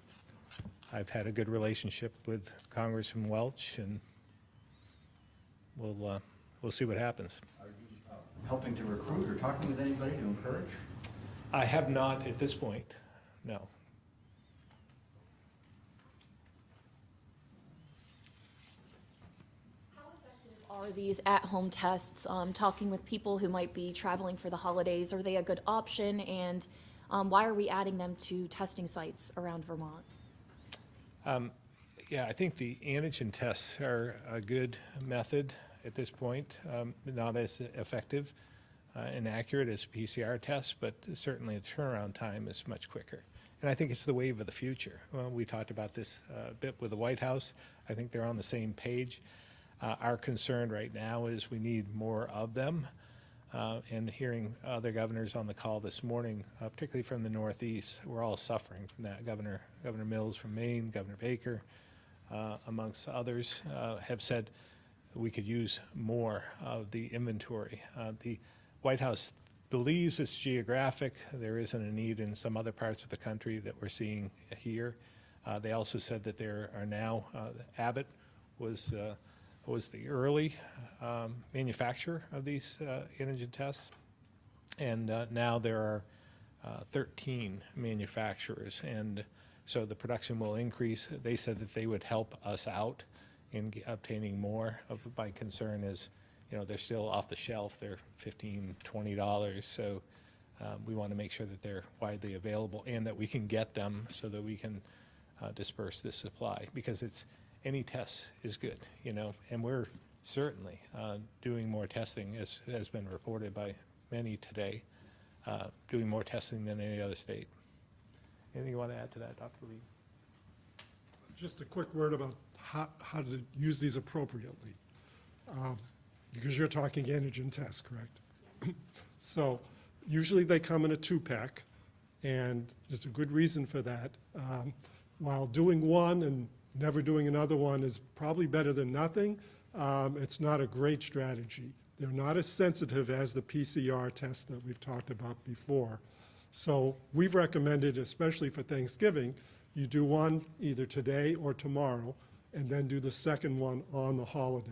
I've had a good relationship with Congressman Welch, and we'll see what happens. Are you helping to recruit or talking with anybody to encourage? I have not at this point, no. How effective are these at-home tests? Talking with people who might be traveling for the holidays, are they a good option? And why are we adding them to testing sites around Vermont? Yeah, I think the antigen tests are a good method at this point, not as effective and accurate as PCR tests, but certainly the turnaround time is much quicker. And I think it's the wave of the future. Well, we talked about this a bit with the White House. I think they're on the same page. Our concern right now is we need more of them. And hearing other governors on the call this morning, particularly from the Northeast, we're all suffering from that. Governor Mills from Maine, Governor Baker, amongst others, have said we could use more of the inventory. The White House believes it's geographic. There isn't a need in some other parts of the country that we're seeing here. They also said that there are now, Abbott was the early manufacturer of these antigen tests. And now there are 13 manufacturers, and so the production will increase. They said that they would help us out in obtaining more. My concern is, you know, they're still off the shelf. They're $15, $20, so we want to make sure that they're widely available and that we can get them so that we can disperse this supply, because it's any test is good, you know, and we're certainly doing more testing, as has been reported by many today, doing more testing than any other state. Anything you want to add to that, Dr. Lee? Just a quick word about how to use these appropriately, because you're talking antigen tests, correct? So usually they come in a 2-pack, and there's a good reason for that. While doing one and never doing another one is probably better than nothing, it's not a great strategy. They're not as sensitive as the PCR test that we've talked about before. So we've recommended, especially for Thanksgiving, you do one either today or tomorrow, and then do the second one on the holiday.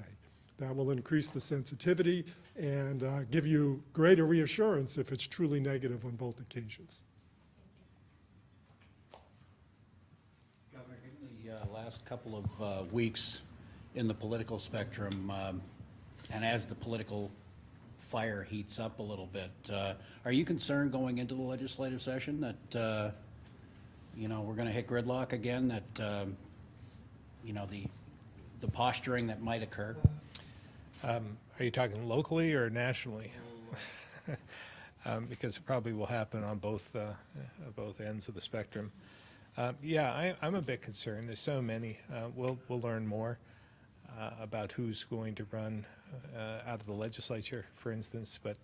That will increase the sensitivity and give you greater reassurance if it's truly negative on both occasions. Governor, given the last couple of weeks in the political spectrum, and as the political fire heats up a little bit, are you concerned going into the legislative session that, you know, we're going to hit gridlock again, that, you know, the posturing that might occur? Are you talking locally or nationally? Because it probably will happen on both ends of the spectrum. Yeah, I'm a bit concerned. There's so many. We'll learn more about who's going to run out of the legislature, for instance, but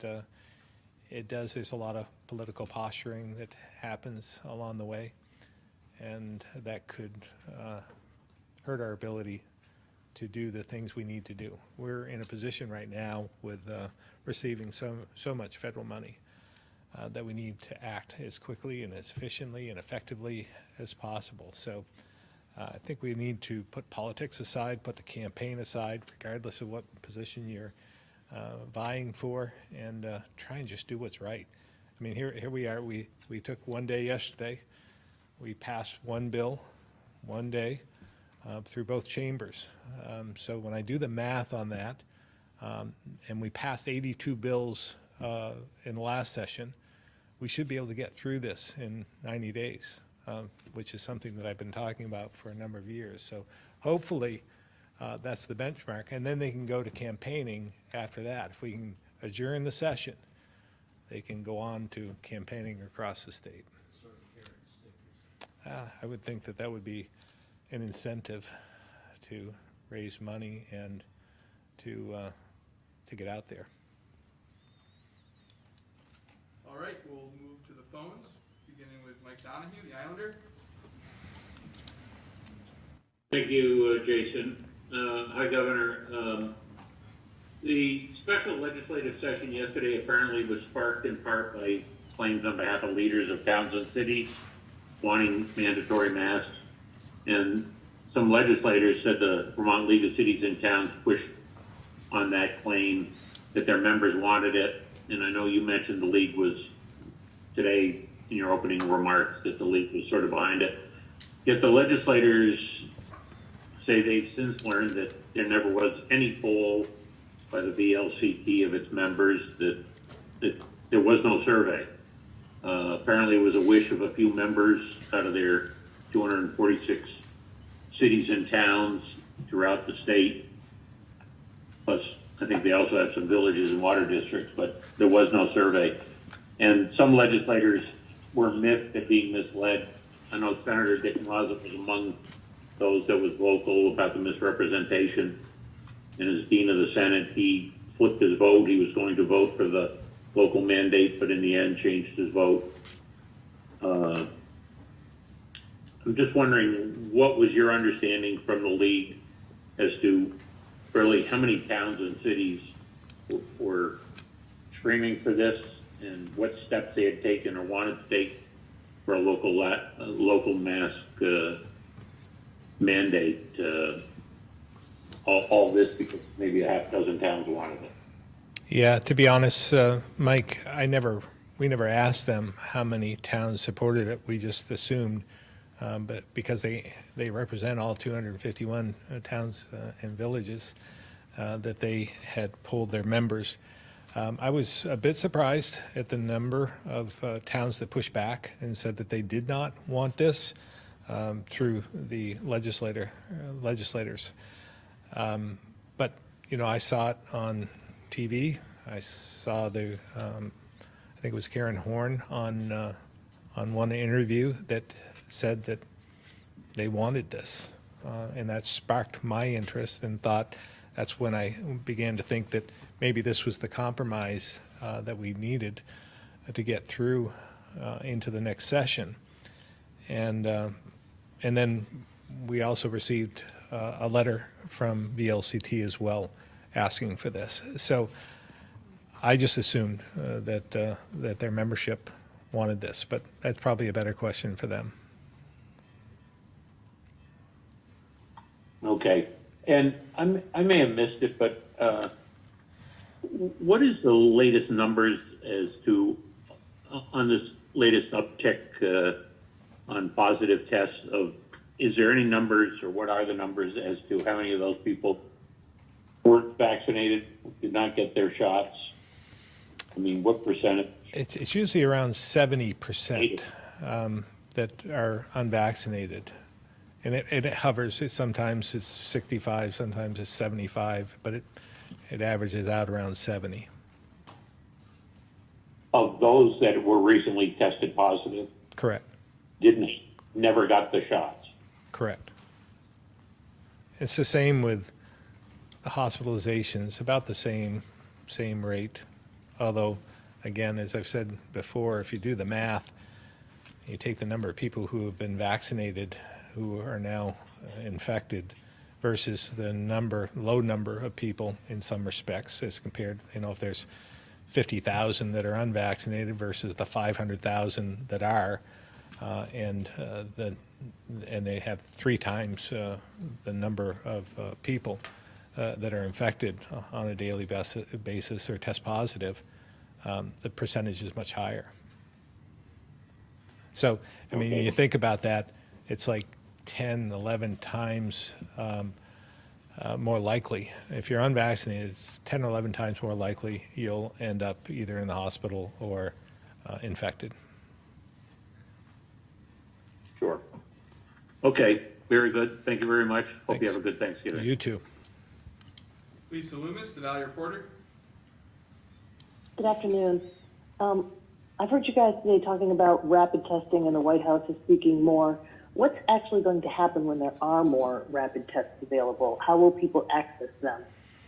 there's a lot of political posturing that happens along the way, and that could hurt our ability to do the things we need to do. We're in a position right now with receiving so much federal money that we need to act as quickly and as efficiently and effectively as possible. So I think we need to put politics aside, put the campaign aside, regardless of what position you're vying for, and try and just do what's right. I mean, here we are. We took one day yesterday. We passed one bill one day through both chambers. So when I do the math on that, and we passed 82 bills in the last session, we should be able to get through this in 90 days. Which is something that I've been talking about for a number of years. So hopefully that's the benchmark, and then they can go to campaigning after that. If we can adjourn the session, they can go on to campaigning across the state. I would think that would be an incentive to raise money and to get out there. All right, we'll move to the phones, beginning with Mike Donahue, the Islander. Thank you, Jason. Hi, Governor. The special legislative session yesterday apparently was sparked in part by claims on behalf of leaders of towns and cities wanting mandatory masks. And some legislators said the Vermont League of Cities and Towns pushed on that claim that their members wanted it. And I know you mentioned the league was today in your opening remarks that the league was sort of behind it. Yet the legislators say they've since learned that there never was any poll by the VLCT of its members, that there was no survey. Apparently it was a wish of a few members out of their 246 cities and towns throughout the state. Plus, I think they also have some villages and water districts, but there was no survey. And some legislators were miffed at being misled. I know Senator Dick Maza was among those that was vocal about the misrepresentation. And as Dean of the Senate, he flipped his vote. He was going to vote for the local mandate, but in the end changed his vote. I'm just wondering, what was your understanding from the league as to really how many towns and cities were screaming for this, and what steps they had taken or wanted to take for a local mask mandate. All this because maybe a half dozen towns wanted it. Yeah, to be honest, Mike, we never asked them how many towns supported it. We just assumed, but because they represent all 251 towns and villages, that they had polled their members. I was a bit surprised at the number of towns that pushed back and said that they did not want this through the legislators. But, you know, I saw it on TV. I saw I think it was Karen Horn on one interview that said that they wanted this. And that sparked my interest and thought that's when I began to think that maybe this was the compromise that we needed to get through into the next session. And then we also received a letter from VLCT as well asking for this. So I just assumed that their membership wanted this, but that's probably a better question for them. Okay, and I may have missed it, but what is the latest numbers as to on this latest uptick on positive tests of? Is there any numbers, or what are the numbers as to how many of those people weren't vaccinated, did not get their shots? I mean, what percentage? It's usually around 70% that are unvaccinated. And it hovers. Sometimes it's 65, sometimes it's 75, but it averages out around 70. Of those that were recently tested positive, Correct. never got the shots. Correct. It's the same with hospitalizations, about the same rate. Although, again, as I've said before, if you do the math, you take the number of people who have been vaccinated who are now infected versus the low number of people in some respects as compared, you know, if there's 50,000 that are unvaccinated versus the 500,000 that are, and they have 3 times the number of people that are infected on a daily basis or test positive, the percentage is much higher. So, I mean, when you think about that, it's like 10, 11 times more likely. If you're unvaccinated, it's 10 or 11 times more likely you'll end up either in the hospital or infected. Sure. Okay, very good. Thank you very much. Hope you Thanks. have a good Thanksgiving. You too. Lisa Loomis, the Valley Reporter. Good afternoon. I've heard you guys today talking about rapid testing, and the White House is speaking more. What's actually going to happen when there are more rapid tests available? How will people access them?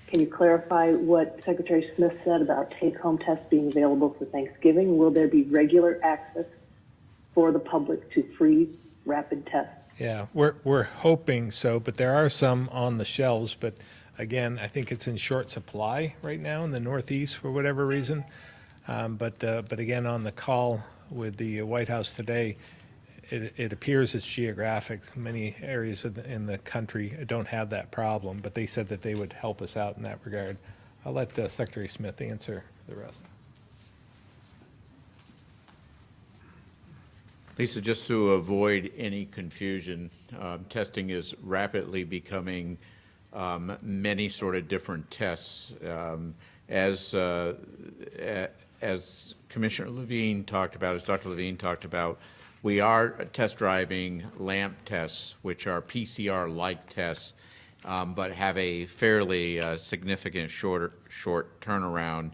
Can you clarify what Secretary Smith said about take-home tests being available for Thanksgiving? Will there be regular access for the public to free rapid tests? Yeah, we're hoping so, but there are some on the shelves. But again, I think it's in short supply right now in the Northeast for whatever reason. But again, on the call with the White House today, it appears it's geographic. Many areas in the country don't have that problem, but they said that they would help us out in that regard. I'll let Secretary Smith answer the rest. Lisa, just to avoid any confusion, testing is rapidly becoming many sort of different tests. As Commissioner Levine talked about, as Dr. Levine talked about, we are test driving LAMP tests, which are PCR-like tests, but have a fairly significant short turnaround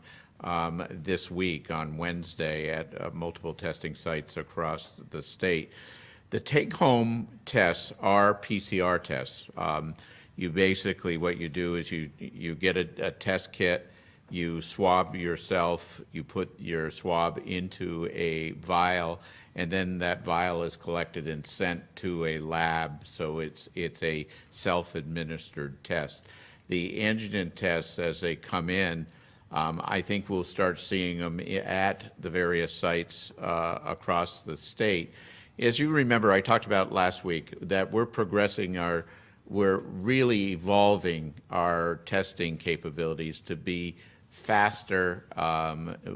this week on Wednesday at multiple testing sites across the state. The take-home tests are PCR tests. You basically, what you do is you get a test kit, you swab yourself, you put your swab into a vial, and then that vial is collected and sent to a lab, so it's a self-administered test. the antigen tests as they come in, I think we'll start seeing them at the various sites across the state. As you remember, I talked about last week that we're really evolving our testing capabilities to be faster,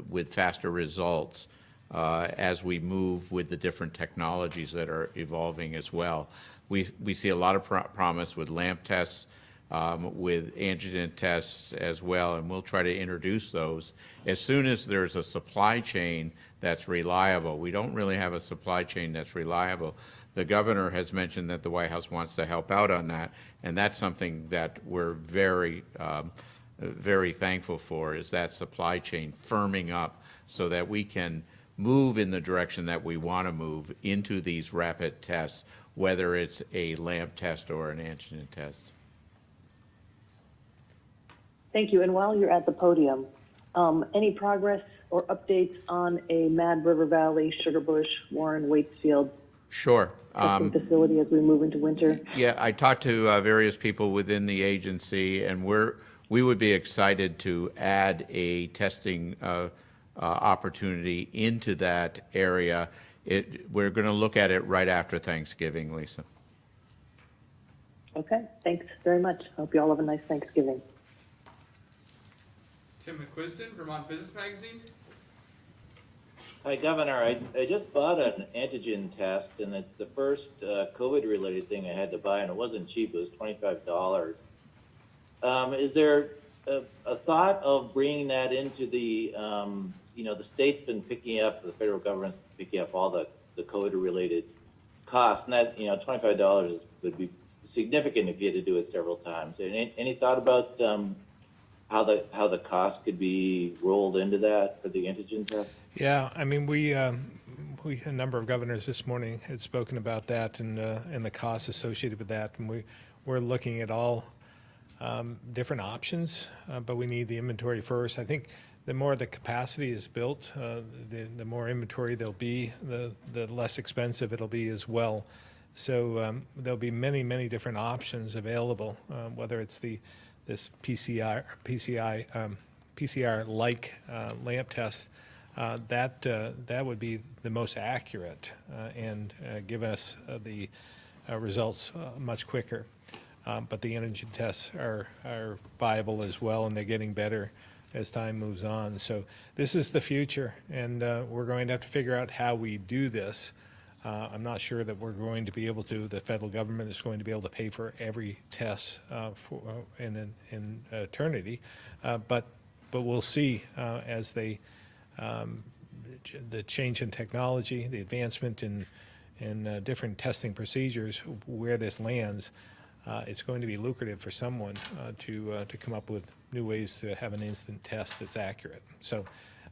with faster results as we move with the different technologies that are evolving as well. We see a lot of promise with LAMP tests, with antigen tests as well, and we'll try to introduce those as soon as there's a supply chain that's reliable. We don't really have a supply chain that's reliable. The governor has mentioned that the White House wants to help out on that, and that's something that we're very, very thankful for, is that supply chain firming up so that we can move in the direction that we want to move into these rapid tests, whether it's a LAMP test or an antigen test. Thank you. And while you're at the podium, any progress or updates on a Mad River Valley, Sugar Bush, Warren, Waitsfield Sure. testing facility as we move into winter? Yeah, I talked to various people within the agency, and we would be excited to add a testing opportunity into that area. We're going to look at it right after Thanksgiving, Lisa. Okay, thanks very much. Hope you all have a nice Thanksgiving. Tim McQuiston, Vermont Business Magazine. Hi, Governor. I just bought an antigen test, and it's the first COVID-related thing I had to buy, and it wasn't cheap. It was $25. Is there a thought of bringing that into the, the state's been picking up, the federal government's picking up all the COVID-related costs, and that, $25 would be significant if you had to do it several times. Any thought about how the cost could be rolled into that for the antigen test? Yeah, I mean, a number of governors this morning had spoken about that and the costs associated with that, and we're looking at all different options, but we need the inventory first. I think the more the capacity is built, the more inventory there'll be, the less expensive it'll be as well. So there'll be many, many different options available, whether it's this PCR-like LAMP test. That would be the most accurate and give us the results much quicker. But the antigen tests are viable as well, and they're getting better as time moves on. So this is the future, and we're going to have to figure out how we do this. I'm not sure that we're going to be able to, the federal government is going to be able to pay for every test in eternity, but we'll see as the change in technology, the advancement in different testing procedures, where this lands. It's going to be lucrative for someone to come up with new ways to have an instant test that's accurate. So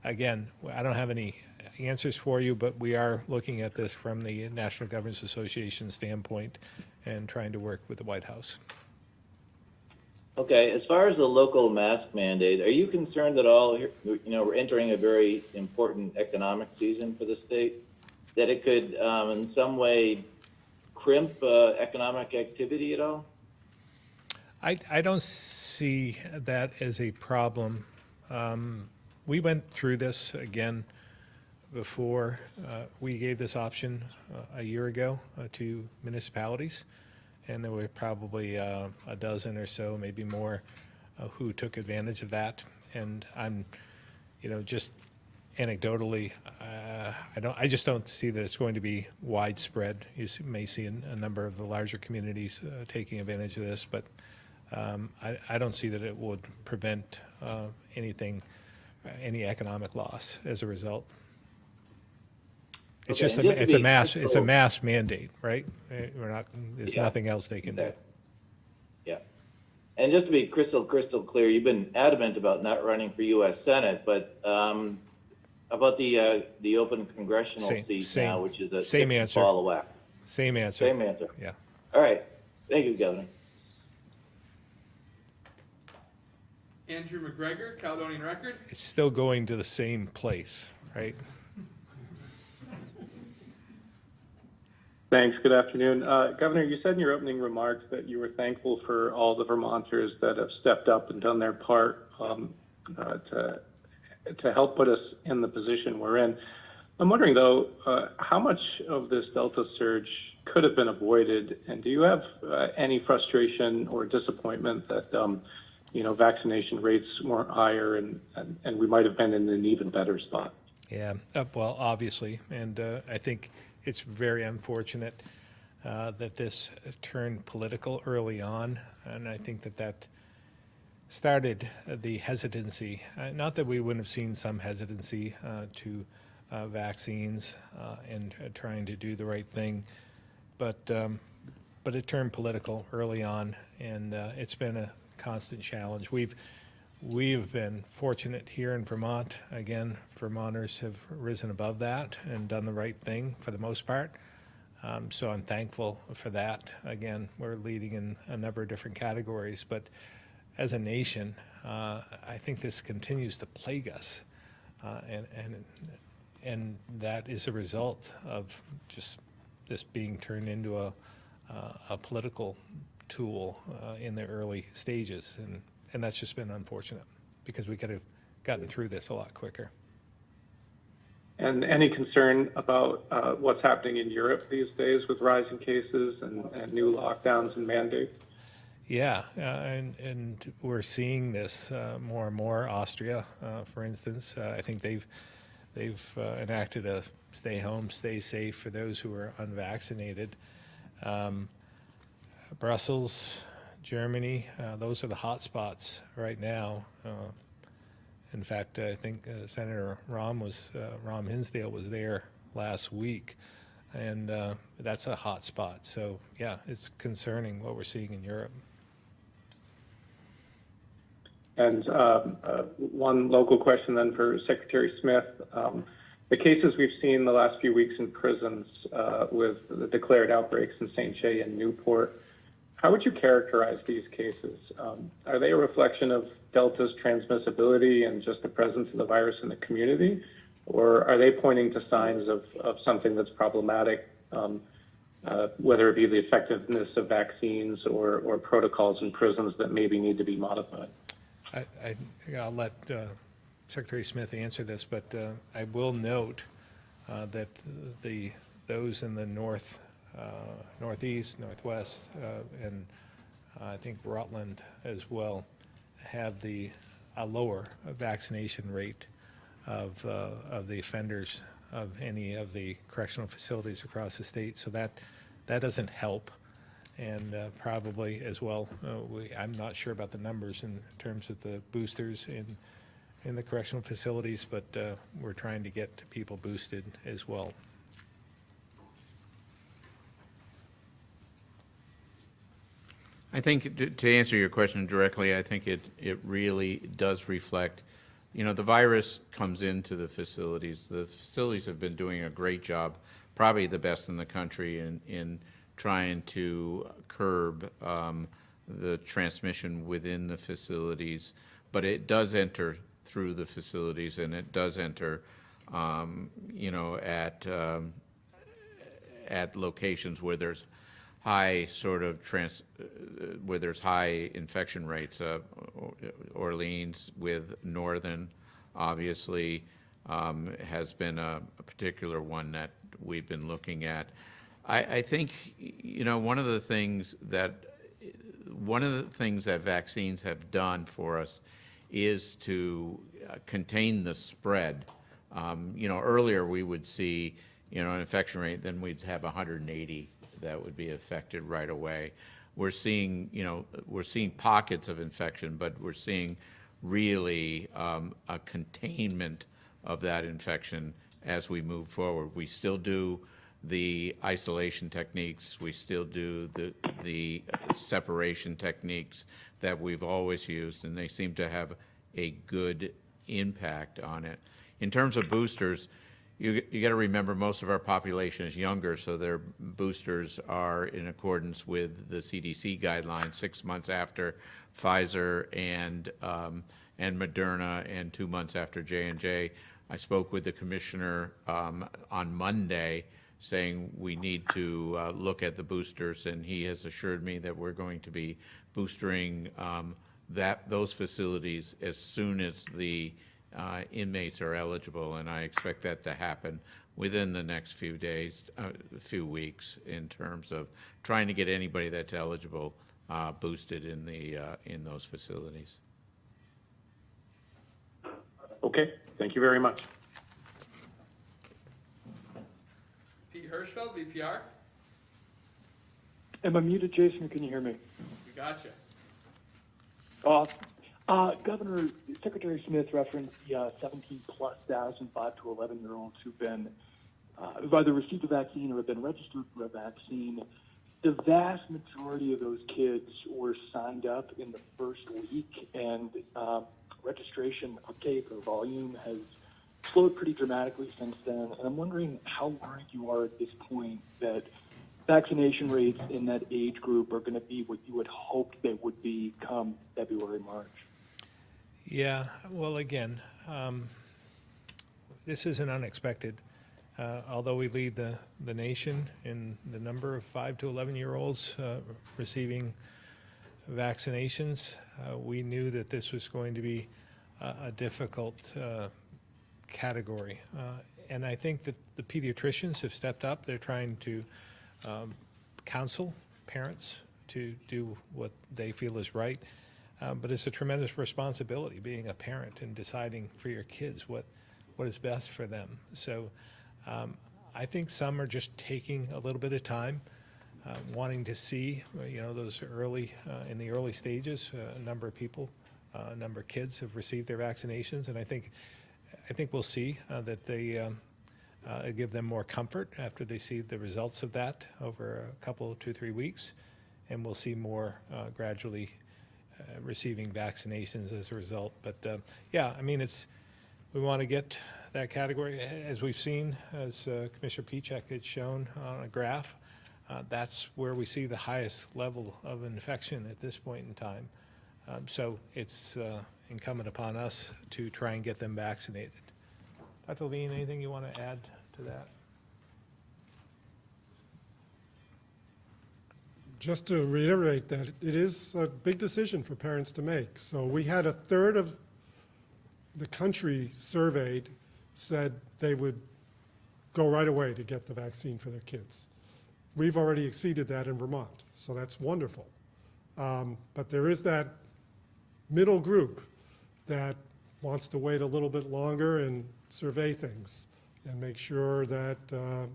again, I don't have any answers for you, but we are looking at this from the National Governors Association standpoint and trying to work with the White House. Okay, as far as the local mask mandate, are you concerned at all, we're entering a very important economic season for the state, that it could in some way crimp economic activity at all? I don't see that as a problem. We went through this again before. We gave this option a year ago to municipalities, and there were probably a dozen or so, maybe more, who took advantage of that. And I'm, just anecdotally, I just don't see that it's going to be widespread. You may see a number of the larger communities taking advantage of this, but I don't see that it would prevent any economic loss as a result. It's Okay, just and it's a mass mandate, right? There's nothing else they can do. Yeah. And just to be crystal clear, you've been adamant about not running for U.S. Senate, but about the open congressional seat now, which is a same answer. ball of wax. Same answer. Same answer. Yeah. All right. Thank you, Governor. Andrew McGregor, Caledonian Record. It's still going to the same place, right? Thanks. Good afternoon. Governor, you said in your opening remarks that you were thankful for all the Vermonters that have stepped up and done their part to help put us in the position we're in. I'm wondering, though, how much of this Delta surge could have been avoided, and do you have any frustration or disappointment that vaccination rates weren't higher and we might have been in an even better spot? Yeah, well, obviously, and I think it's very unfortunate that this turned political early on, and I think that started the hesitancy. Not that we wouldn't have seen some hesitancy to vaccines and trying to do the right thing, but it turned political early on, and it's been a constant challenge. We've been fortunate here in Vermont. Again, Vermonters have risen above that and done the right thing for the most part. So I'm thankful for that. Again, we're leading in a number of different categories, but as a nation, I think this continues to plague us, and that is a result of just this being turned into a political tool in the early stages, and that's just been unfortunate because we could have gotten through this a lot quicker. And any concern about what's happening in Europe these days with rising cases and new lockdowns and mandates? Yeah, and we're seeing this more and more. Austria, for instance, I think they've enacted a stay home, stay safe for those who are unvaccinated. Brussels, Germany, those are the hot spots right now. In fact, I think Senator Rahm Hinsdale was there last week, and that's a hot spot. So yeah, it's concerning what we're seeing in Europe. And one local question then for Secretary Smith. The cases we've seen the last few weeks in prisons with the declared outbreaks in St. Che and Newport, how would you characterize these cases? Are they a reflection of Delta's transmissibility and just the presence of the virus in the community? Or are they pointing to signs of something that's problematic, whether it be the effectiveness of vaccines or protocols in prisons that maybe need to be modified? I'll let Secretary Smith answer this, but I will note that those in the northeast, northwest, and I think Rutland as well have a lower vaccination rate of the offenders of any of the correctional facilities across the state. So that doesn't help. And probably as well, I'm not sure about the numbers in terms of the boosters in the correctional facilities, but we're trying to get people boosted as well. I think to answer your question directly, I think it really does reflect, the virus comes into the facilities. The facilities have been doing a great job, probably the best in the country in trying to curb the transmission within the facilities, but it does enter through the facilities, and it does enter, at locations where there's high where there's high infection rates. Orleans with Northern, obviously, has been a particular one that we've been looking at. I think, one of the things that vaccines have done for us is to contain the spread. Earlier we would see, an infection rate, then we'd have 180 that would be affected right away. We're seeing, pockets of infection, but we're seeing really a containment of that infection as we move forward. We still do the isolation techniques, we still do the separation techniques that we've always used, and they seem to have a good impact on it. In terms of boosters, you got to remember most of our population is younger, so their boosters are in accordance with the CDC guidelines 6 months after Pfizer and Moderna, and 2 months after J&J. I spoke with the commissioner on Monday, saying we need to look at the boosters, and he has assured me that we're going to be boostering those facilities as soon as the inmates are eligible, and I expect that to happen within the next few days, few weeks, in terms of trying to get anybody that's eligible boosted in those facilities. Okay, thank you very much. Pete Hirschfeld, VPR. Am I muted, Jason, or can you hear me? We gotcha. Governor, Secretary Smith referenced the 17,000+ 5 to 11-year-olds who've been who've either received a vaccine or have been registered for a vaccine. The vast majority of those kids were signed up in the first week, and registration uptake or volume has slowed pretty dramatically since then. And I'm wondering how worried you are at this point that vaccination rates in that age group are going to be what you had hoped they would be come February, March. Yeah, well, again, this isn't unexpected. Although we lead the nation in the number of 5 to 11-year-olds receiving vaccinations, we knew that this was going to be a difficult category. And I think that the pediatricians have stepped up. They're trying to counsel parents to do what they feel is right. But it's a tremendous responsibility being a parent and deciding for your kids what is best for them. So I think some are just taking a little bit of time, wanting to see, those early, in the early stages, a number of people, a number of kids have received their vaccinations. And I think we'll see that they give them more comfort after they see the results of that over a couple, 2-3 weeks. And we'll see more gradually receiving vaccinations as a result. But yeah, I mean, we want to get that category, as we've seen, as Commissioner Pichek had shown on a graph, that's where we see the highest level of infection at this point in time. So it's incumbent upon us to try and get them vaccinated. Dr. Levine, anything you want to add to that? Just to reiterate that it is a big decision for parents to make. So we had a third of the country surveyed said they would go right away to get the vaccine for their kids. We've already exceeded that in Vermont, so that's wonderful. But there is that middle group that wants to wait a little bit longer and survey things and make sure that the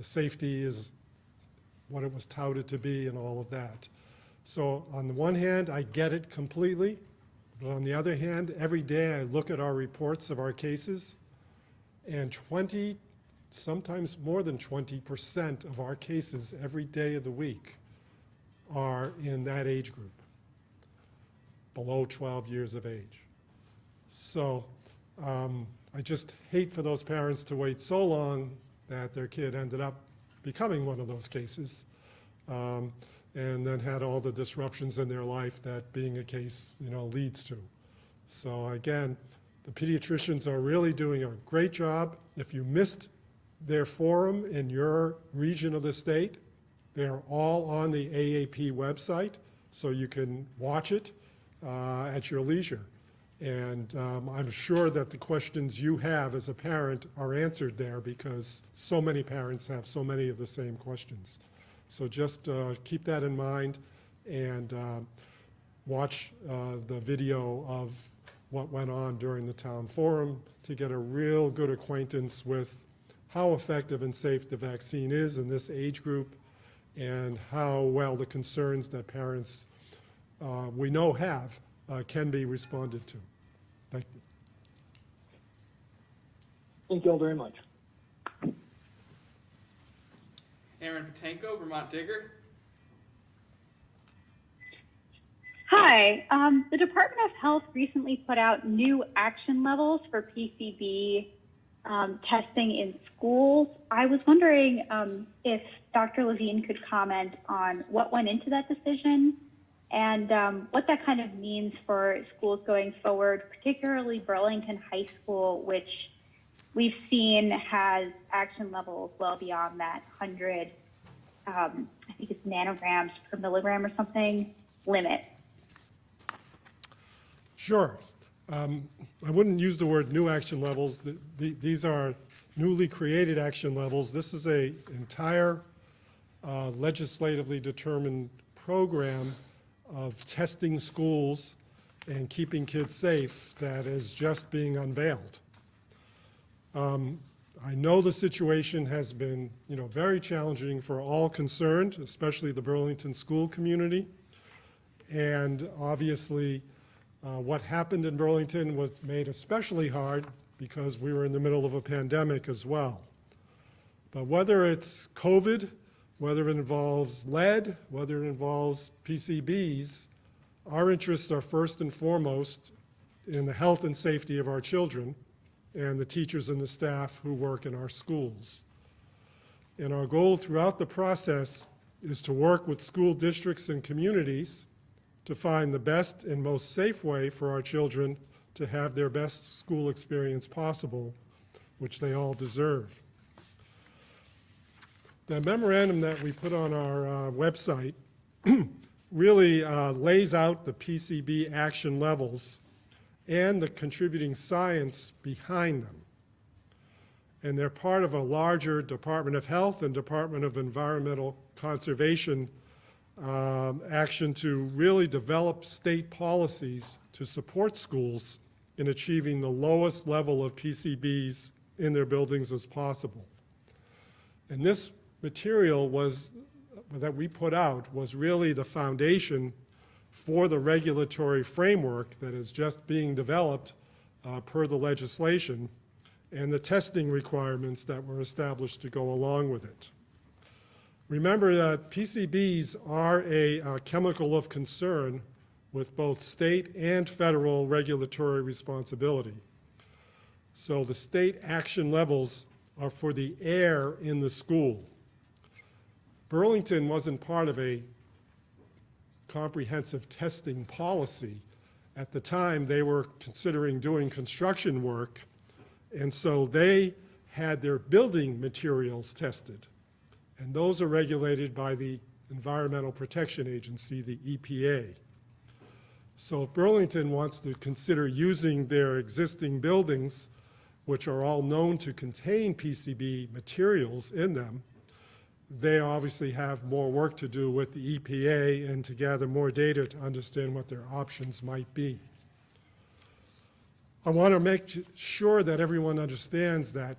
safety is what it was touted to be and all of that. So on the one hand, I get it completely, but on the other hand, every day I look at our reports of our cases, and 20, sometimes more than 20% of our cases every day of the week are in that age group, below 12 years of age. So I just hate for those parents to wait so long that their kid ended up becoming one of those cases, and then had all the disruptions in their life that being a case, leads to. So again, the pediatricians are really doing a great job. If you missed their forum in your region of the state, they're all on the AAP website, so you can watch it at your leisure. And I'm sure that the questions you have as a parent are answered there, because so many parents have so many of the same questions. So just keep that in mind and watch the video of what went on during the town forum to get a real good acquaintance with how effective and safe the vaccine is in this age group, and how well the concerns that parents we know have can be responded to. Thank you. Thank you all very much. Aaron Patenko, Vermont Digger. Hi. The Department of Health recently put out new action levels for PCV testing in schools. I was wondering if Dr. Levine could comment on what went into that decision and what that kind of means for schools going forward, particularly Burlington High School, which we've seen has action levels well beyond that 100, I think it's nanograms per milligram or something, limit. Sure. I wouldn't use the word new action levels. These are newly created action levels. This is an entire legislatively determined program of testing schools and keeping kids safe that is just being unveiled. I know the situation has been, very challenging for all concerned, especially the Burlington school community. And obviously, what happened in Burlington was made especially hard because we were in the middle of a pandemic as well. But whether it's COVID, whether it involves lead, whether it involves PCBs, our interests are first and foremost in the health and safety of our children and the teachers and the staff who work in our schools. And our goal throughout the process is to work with school districts and communities to find the best and most safe way for our children to have their best school experience possible, which they all deserve. The memorandum that we put on our website really lays out the PCB action levels and the contributing science behind them. And they're part of a larger Department of Health and Department of Environmental Conservation action to really develop state policies to support schools in achieving the lowest level of PCBs in their buildings as possible. And this material that we put out was really the foundation for the regulatory framework that is just being developed per the legislation and the testing requirements that were established to go along with it. Remember that PCBs are a chemical of concern with both state and federal regulatory responsibility. So the state action levels are for the air in the school. Burlington wasn't part of a comprehensive testing policy. At the time, they were considering doing construction work, and so they had their building materials tested. And those are regulated by the Environmental Protection Agency, the EPA. So if Burlington wants to consider using their existing buildings, which are all known to contain PCB materials in them, they obviously have more work to do with the EPA and to gather more data to understand what their options might be. I want to make sure that everyone understands that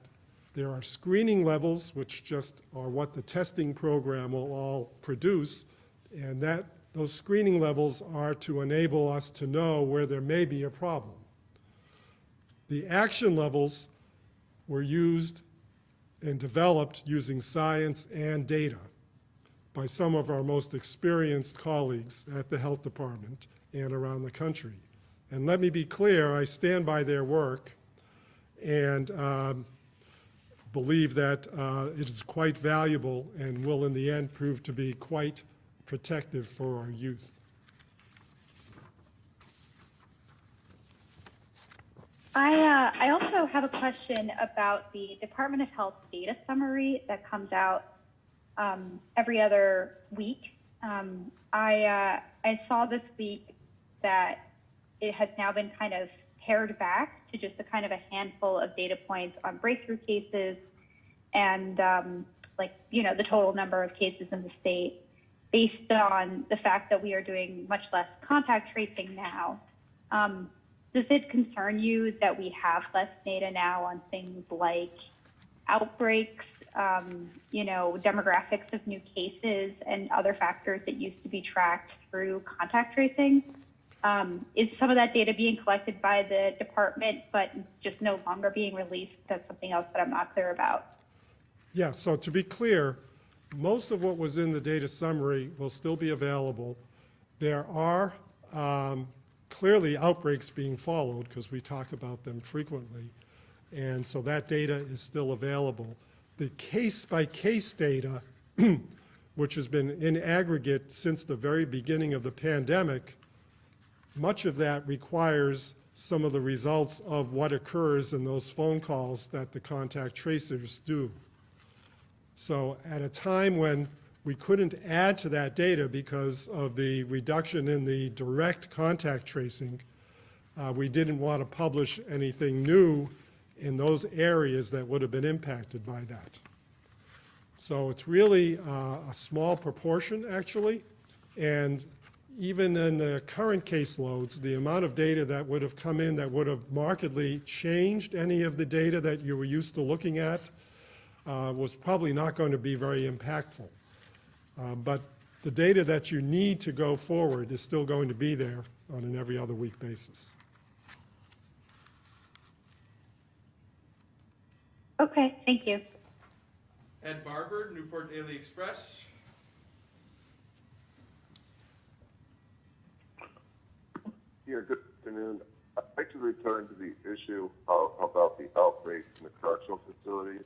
there are screening levels, which just are what the testing program will all produce, and that those screening levels are to enable us to know where there may be a problem. The action levels were used and developed using science and data by some of our most experienced colleagues at the health department and around the country. And let me be clear, I stand by their work and believe that it is quite valuable and will in the end prove to be quite protective for our youth. I also have a question about the Department of Health data summary that comes out every other week. I saw this week that it has now been kind of pared back to just a kind of a handful of data points on breakthrough cases and the total number of cases in the state based on the fact that we are doing much less contact tracing now. Does it concern you that we have less data now on things like outbreaks, demographics of new cases and other factors that used to be tracked through contact tracing? Is some of that data being collected by the department but just no longer being released? That's something else that I'm not clear about. Yeah, so to be clear, most of what was in the data summary will still be available. There are clearly outbreaks being followed because we talk about them frequently, and so that data is still available. The case-by-case data, which has been in aggregate since the very beginning of the pandemic, much of that requires some of the results of what occurs in those phone calls that the contact tracers do. So at a time when we couldn't add to that data because of the reduction in the direct contact tracing, we didn't want to publish anything new in those areas that would have been impacted by that. So it's really a small proportion, actually, and even in the current caseloads, the amount of data that would have come in that would have markedly changed any of the data that you were used to looking at was probably not going to be very impactful. But the data that you need to go forward is still going to be there on an every other week basis. Okay, thank you. Ed Barber, Newport Daily Express. Yeah, good afternoon. I'd like to return to the issue about the outbreaks in the correctional facilities.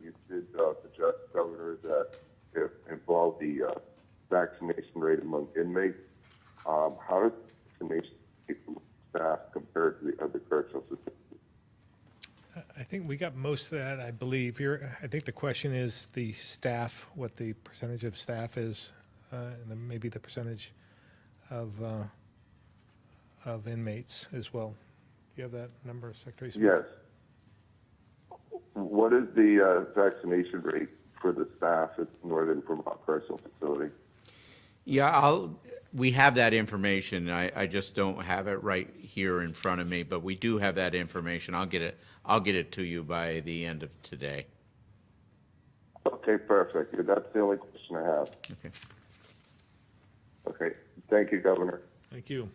You did suggest, Governor, that it involved the vaccination rate among inmates. How does vaccination staff compare to the other correctional facilities? I think we got most of that, I believe. I think the question is the staff, what the percentage of staff is, and then maybe the percentage of inmates as well. Do you have that number, Secretary Smith? Yes. What is the vaccination rate for the staff at Northern Vermont Correctional Facility? Yeah, we have that information. I just don't have it right here in front of me, but we do have that information. I'll get it to you by the end of today. Okay, perfect. That's the only question I have. Okay. Okay. Thank you, Governor. Thank you.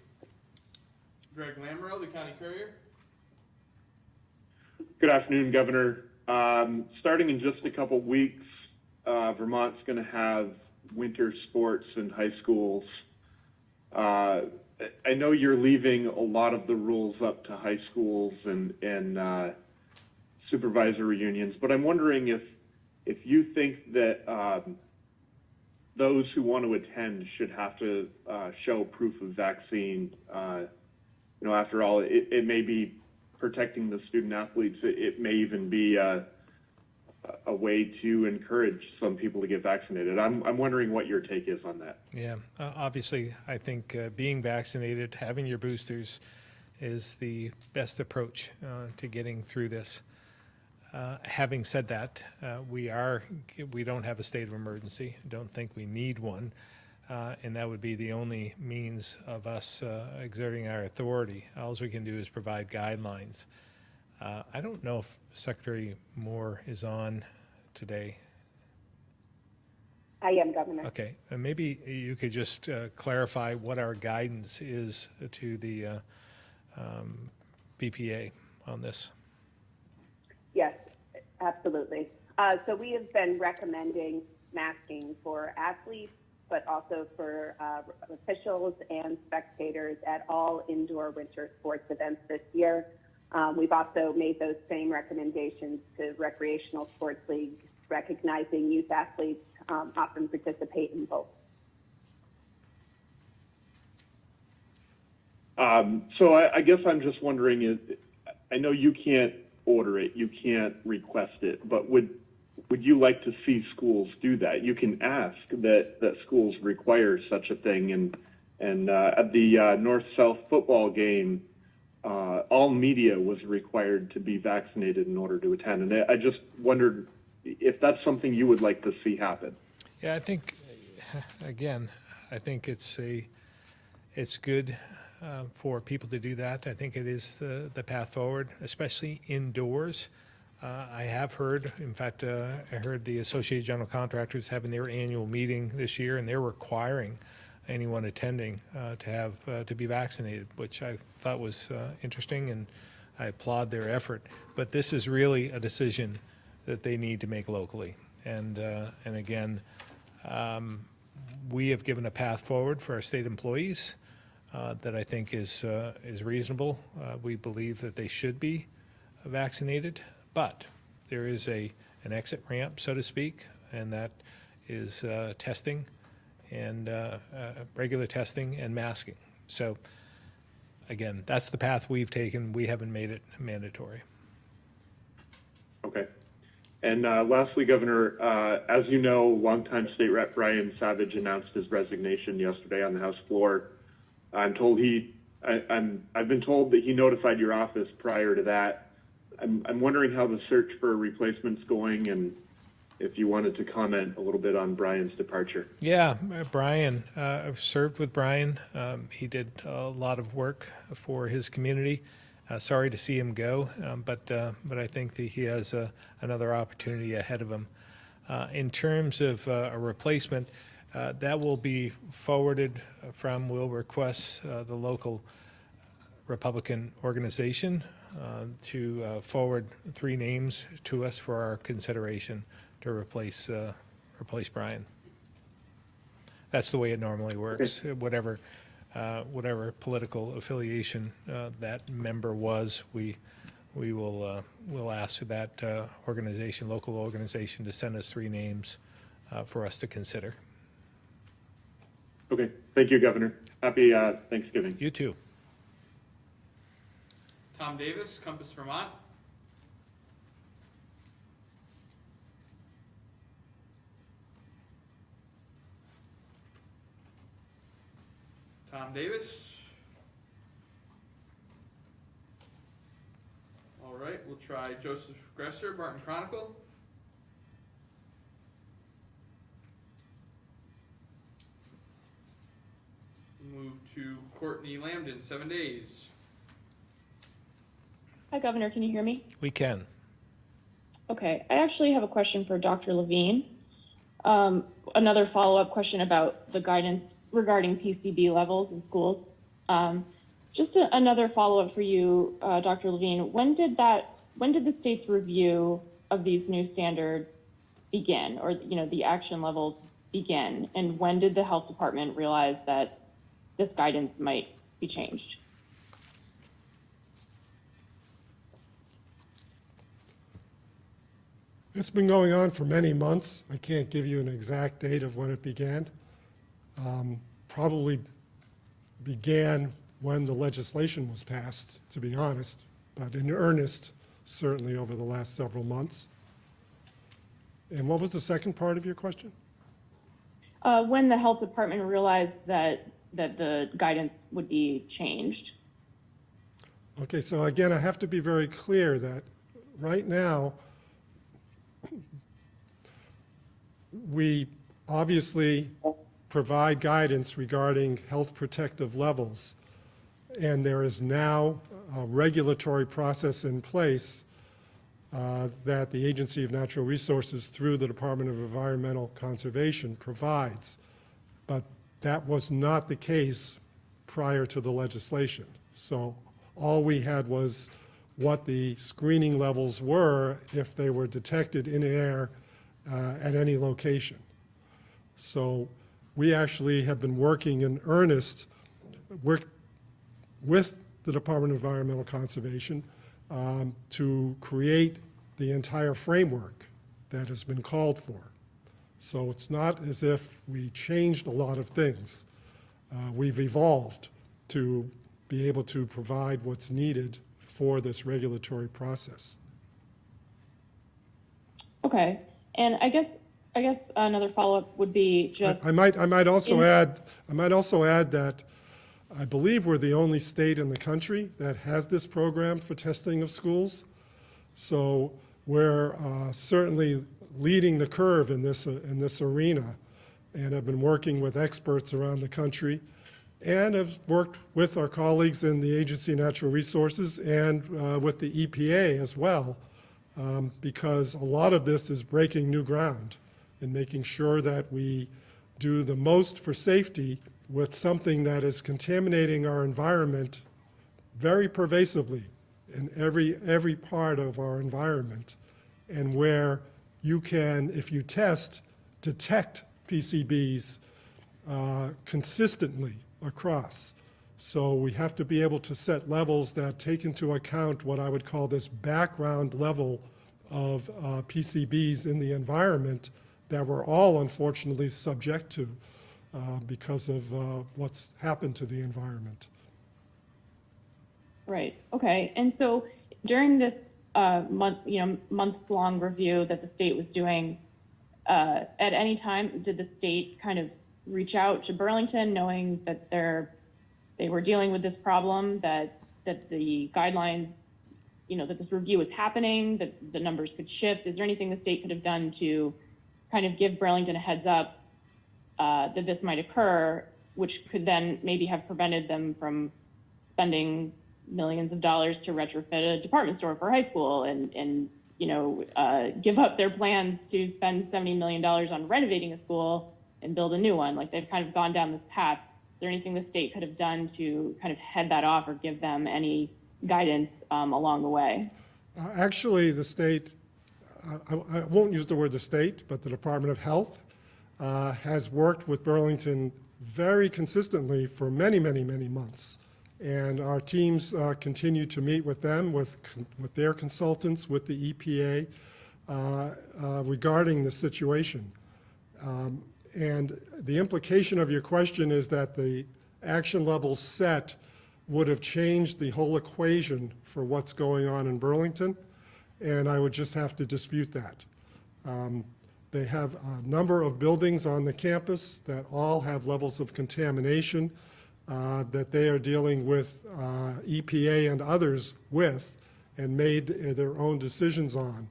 Greg Lamoureux, the County Courier. Good afternoon, Governor. Starting in just a couple weeks, Vermont's going to have winter sports in high schools. I know you're leaving a lot of the rules up to high schools and supervisory unions, but I'm wondering if you think that those who want to attend should have to show proof of vaccine. After all, it may be protecting the student athletes. It may even be a way to encourage some people to get vaccinated. I'm wondering what your take is on that. Yeah, obviously, I think being vaccinated, having your boosters is the best approach to getting through this. Having said that, we don't have a state of emergency. Don't think we need one. And that would be the only means of us exerting our authority. All we can do is provide guidelines. I don't know if Secretary Moore is on today. I am, Governor. Okay, maybe you could just clarify what our guidance is to the BPA on this. Yes, absolutely. So we have been recommending masking for athletes, but also for officials and spectators at all indoor winter sports events this year. We've also made those same recommendations to recreational sports leagues, recognizing youth athletes often participate in both. So I guess I'm just wondering, I know you can't order it, you can't request it, but would you like to see schools do that? You can ask that schools require such a thing. And at the North-South football game, all media was required to be vaccinated in order to attend. And I just wondered if that's something you would like to see happen. Yeah, I think, again, I think it's good for people to do that. I think it is the path forward, especially indoors. I have heard, in fact, I heard the Associated General Contractors having their annual meeting this year, and they're requiring anyone attending to be vaccinated, which I thought was interesting, and I applaud their effort. But this is really a decision that they need to make locally. And again, we have given a path forward for our state employees that I think is reasonable. We believe that they should be vaccinated, but there is an exit ramp, so to speak, and that is testing and regular testing and masking. So again, that's the path we've taken. We haven't made it mandatory. Okay. And lastly, Governor, as you know, longtime State Rep Brian Savage announced his resignation yesterday on the House floor. I've been told that he notified your office prior to that. I'm wondering how the search for a replacement's going, and if you wanted to comment a little bit on Brian's departure. Yeah, Brian, I've served with Brian. He did a lot of work for his community. Sorry to see him go, but I think that he has another opportunity ahead of him. In terms of a replacement, that will be forwarded from, we'll request the local Republican organization to forward 3 names to us for our consideration to replace Brian. That's the way it normally works. Whatever political affiliation that member was, we'll ask that local organization to send us 3 names for us to consider. Okay. Thank you, Governor. Happy Thanksgiving. You too. Tom Davis, Compass, Vermont. Tom Davis. All right, we'll try Joseph Gresser, Barton Chronicle. Move to Courtney Lambden, 7 days. Hi, Governor. Can you hear me? We can. Okay. I actually have a question for Dr. Levine. Another follow-up question about the guidance regarding PCB levels in schools. Another follow-up for you, Dr. Levine. When did the state's review of these new standards begin, or the action levels begin? And when did the health department realize that this guidance might be changed? It's been going on for many months. I can't give you an exact date of when it began. Probably began when the legislation was passed, to be honest, but in earnest, certainly over the last several months. And what was the second part of your question? When the health department realized that the guidance would be changed. Okay, so again, I have to be very clear that right now, we obviously provide guidance regarding health protective levels, and there is now a regulatory process in place that the Agency of Natural Resources through the Department of Environmental Conservation provides. But that was not the case prior to the legislation. So all we had was what the screening levels were if they were detected in air at any location. So we actually have been working in earnest with the Department of Environmental Conservation to create the entire framework that has been called for. So it's not as if we changed a lot of things. We've evolved to be able to provide what's needed for this regulatory process. Okay, and I guess another follow-up would be just. I might also add that I believe we're the only state in the country that has this program for testing of schools. So we're certainly leading the curve in this arena, and have been working with experts around the country, and have worked with our colleagues in the Agency of Natural Resources and with the EPA as well, because a lot of this is breaking new ground and making sure that we do the most for safety with something that is contaminating our environment very pervasively in every part of our environment, and where you can, if you test, detect PCBs consistently across. So we have to be able to set levels that take into account what I would call this background level of PCBs in the environment that we're all unfortunately subject to because of what's happened to the environment. Right. Okay. And so during this months-long review that the state was doing, at any time did the state kind of reach out to Burlington, knowing that they were dealing with this problem, that the guidelines, that this review was happening, that the numbers could shift? Is there anything the state could have done to kind of give Burlington a heads up that this might occur, which could then maybe have prevented them from spending millions of dollars to retrofit a department store for high school and give up their plans to spend $70 million on renovating a school and build a new one? Like, they've kind of gone down this path. Is there anything the state could have done to kind of head that off or give them any guidance along the way? Actually, the state, I won't use the word the state, but the Department of Health has worked with Burlington very consistently for many, many, many months. And our teams continue to meet with them, with their consultants, with the EPA regarding the situation. And the implication of your question is that the action levels set would have changed the whole equation for what's going on in Burlington, and I would just have to dispute that. They have a number of buildings on the campus that all have levels of contamination that they are dealing with EPA and others with, and made their own decisions on.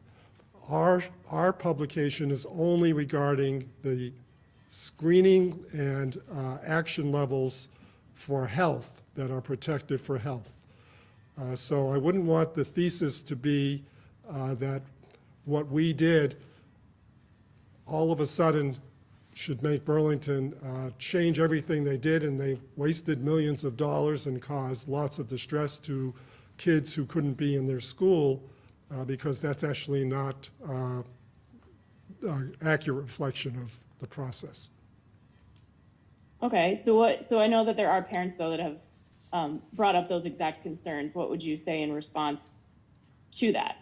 Our publication is only regarding the screening and action levels for health that are protective for health. So I wouldn't want the thesis to be that what we did all of a sudden should make Burlington change everything they did, and they wasted millions of dollars and caused lots of distress to kids who couldn't be in their school, because that's actually not an accurate reflection of the process. Okay, so I know that there are parents, though, that have brought up those exact concerns. What would you say in response to that?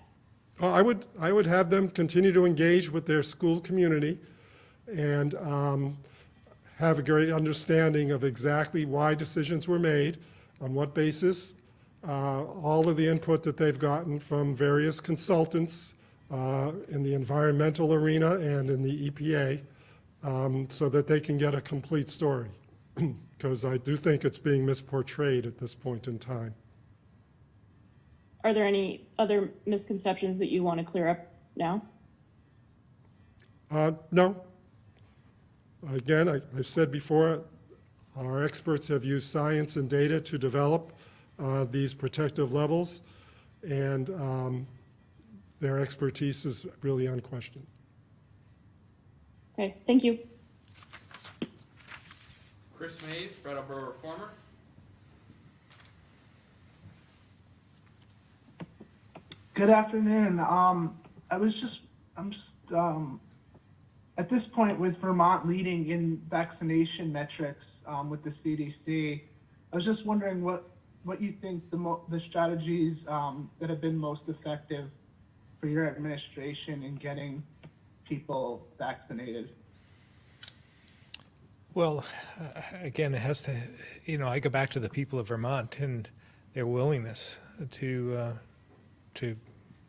Well, I would have them continue to engage with their school community and have a great understanding of exactly why decisions were made, on what basis, all of the input that they've gotten from various consultants in the environmental arena and in the EPA, so that they can get a complete story, because I do think it's being misportrayed at this point in time. Are there any other misconceptions that you want to clear up now? No. Again, I've said before, our experts have used science and data to develop these protective levels, and their expertise is really unquestioned. Okay, thank you. Chris Mays, Brattleboro Reformer. Good afternoon. I'm at this point, with Vermont leading in vaccination metrics with the CDC, I was just wondering what you think the strategies that have been most effective for your administration in getting people vaccinated. Well, again, it has to, I go back to the people of Vermont and their willingness to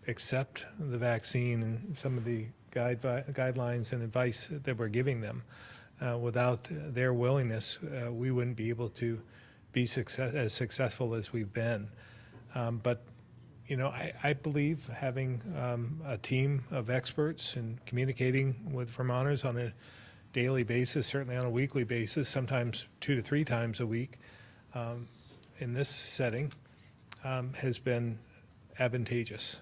accept the vaccine and some of the guidelines and advice that we're giving them. Without their willingness, we wouldn't be able to be as successful as we've been. But I believe having a team of experts and communicating with Vermonters on a daily basis, certainly on a weekly basis, sometimes 2 to 3 times a week, in this setting, has been advantageous.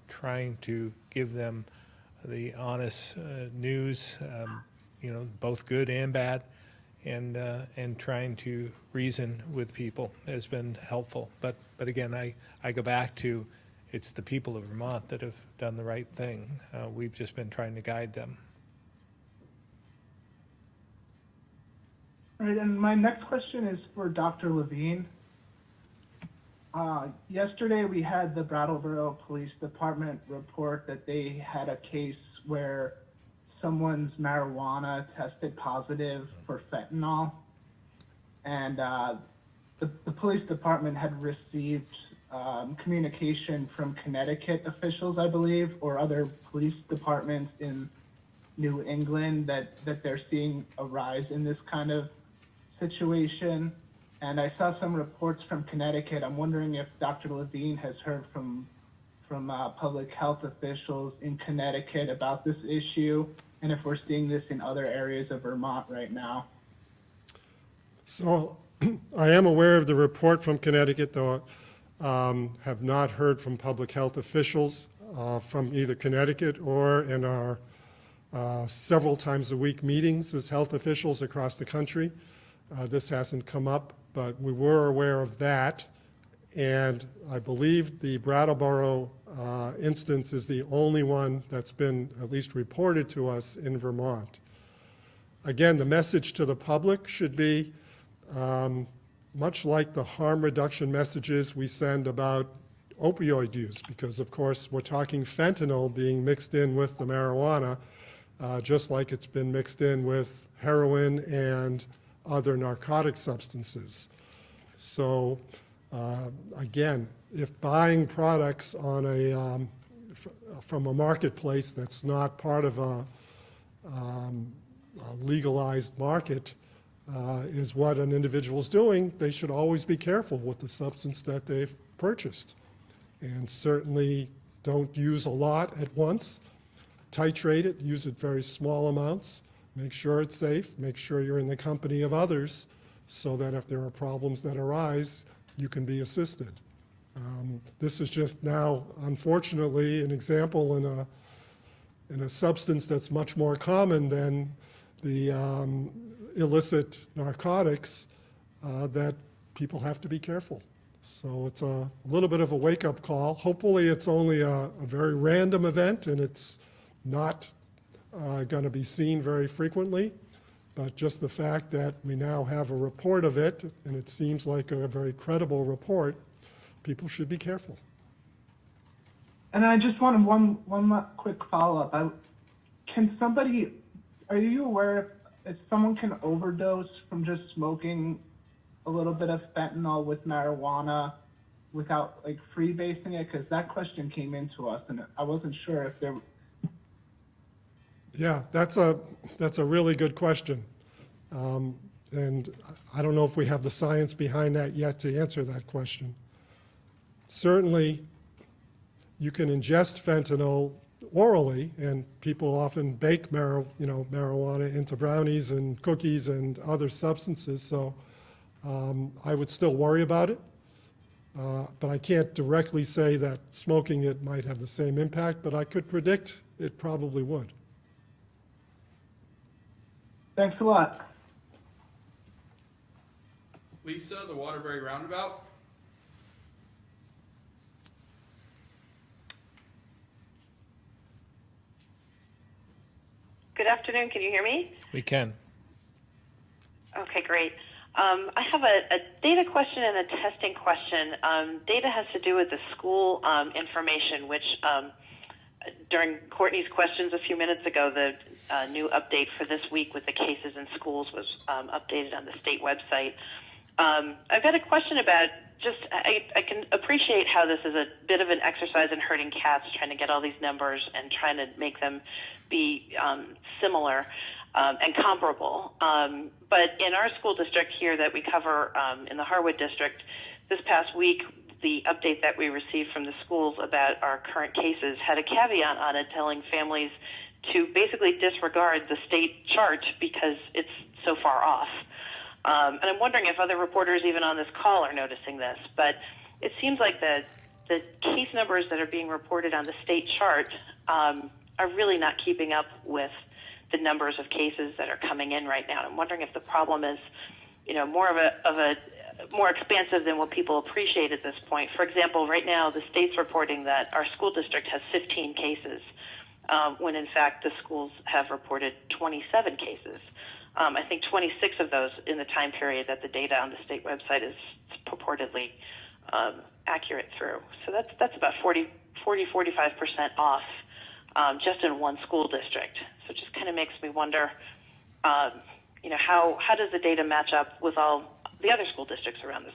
Trying to give them the honest news, both good and bad, and trying to reason with people has been helpful. But again, I go back to, it's the people of Vermont that have done the right thing. We've just been trying to guide them. All right, and my next question is for Dr. Levine. Yesterday, we had the Brattleboro Police Department report that they had a case where someone's marijuana tested positive for fentanyl. And the police department had received communication from Connecticut officials, I believe, or other police departments in New England that they're seeing a rise in this kind of situation. And I saw some reports from Connecticut. I'm wondering if Dr. Levine has heard from public health officials in Connecticut about this issue, and if we're seeing this in other areas of Vermont right now. So I am aware of the report from Connecticut, though have not heard from public health officials from either Connecticut or in our several times a week meetings as health officials across the country. This hasn't come up, but we were aware of that. And I believe the Brattleboro instance is the only one that's been at least reported to us in Vermont. Again, the message to the public should be much like the harm reduction messages we send about opioid use, because of course we're talking fentanyl being mixed in with the marijuana, just like it's been mixed in with heroin and other narcotic substances. So again, if buying products on from a marketplace that's not part of a legalized market is what an individual's doing, they should always be careful with the substance that they've purchased. And certainly don't use a lot at once. Titrate it, use it very small amounts, make sure it's safe, make sure you're in the company of others so that if there are problems that arise, you can be assisted. This is just now, unfortunately, an example in a substance that's much more common than the illicit narcotics that people have to be careful. So it's a little bit of a wake-up call. Hopefully it's only a very random event and it's not going to be seen very frequently, but just the fact that we now have a report of it, and it seems like a very credible report, people should be careful. And I just wanted one quick follow-up. Are you aware if someone can overdose from just smoking a little bit of fentanyl with marijuana without like freebasing it? Because that question came into us and I wasn't sure if there. Yeah, that's a really good question. And I don't know if we have the science behind that yet to answer that question. Certainly, you can ingest fentanyl orally, and people often bake marijuana into brownies and cookies and other substances, so I would still worry about it. But I can't directly say that smoking it might have the same impact, but I could predict it probably would. Thanks a lot. Lisa, the Waterbury Roundabout. Good afternoon. Can you hear me? We can. Okay, great. I have a data question and a testing question. Data has to do with the school information, which during Courtney's questions a few minutes ago, the new update for this week with the cases in schools was updated on the state website. I've got a question about I can appreciate how this is a bit of an exercise in herding cats, trying to get all these numbers and trying to make them be similar and comparable. But in our school district here that we cover in the Harwood district, this past week, the update that we received from the schools about our current cases had a caveat on it telling families to basically disregard the state chart because it's so far off. And I'm wondering if other reporters even on this call are noticing this, but it seems like the case numbers that are being reported on the state chart are really not keeping up with the numbers of cases that are coming in right now. I'm wondering if the problem is, more more expansive than what people appreciate at this point. For example, right now the state's reporting that our school district has 15 cases, when in fact the schools have reported 27 cases. I think 26 of those in the time period that the data on the state website is purportedly accurate through. So that's about 45% off just in one school district. So it just kind of makes me wonder, how does the data match up with all the other school districts around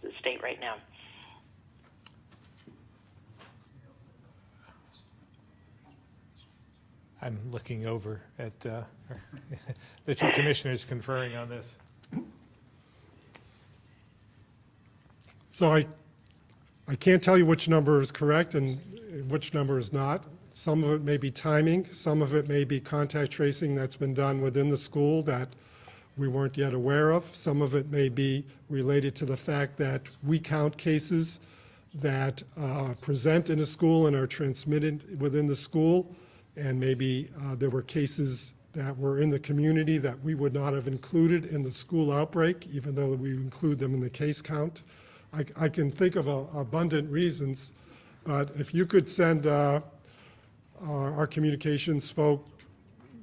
the state right now. I'm looking over at the two commissioners conferring on this. So I can't tell you which number is correct and which number is not. Some of it may be timing, some of it may be contact tracing that's been done within the school that we weren't yet aware of. Some of it may be related to the fact that we count cases that present in a school and are transmitted within the school, and maybe there were cases that were in the community that we would not have included in the school outbreak, even though we include them in the case count. I can think of abundant reasons, but if you could send our communications folk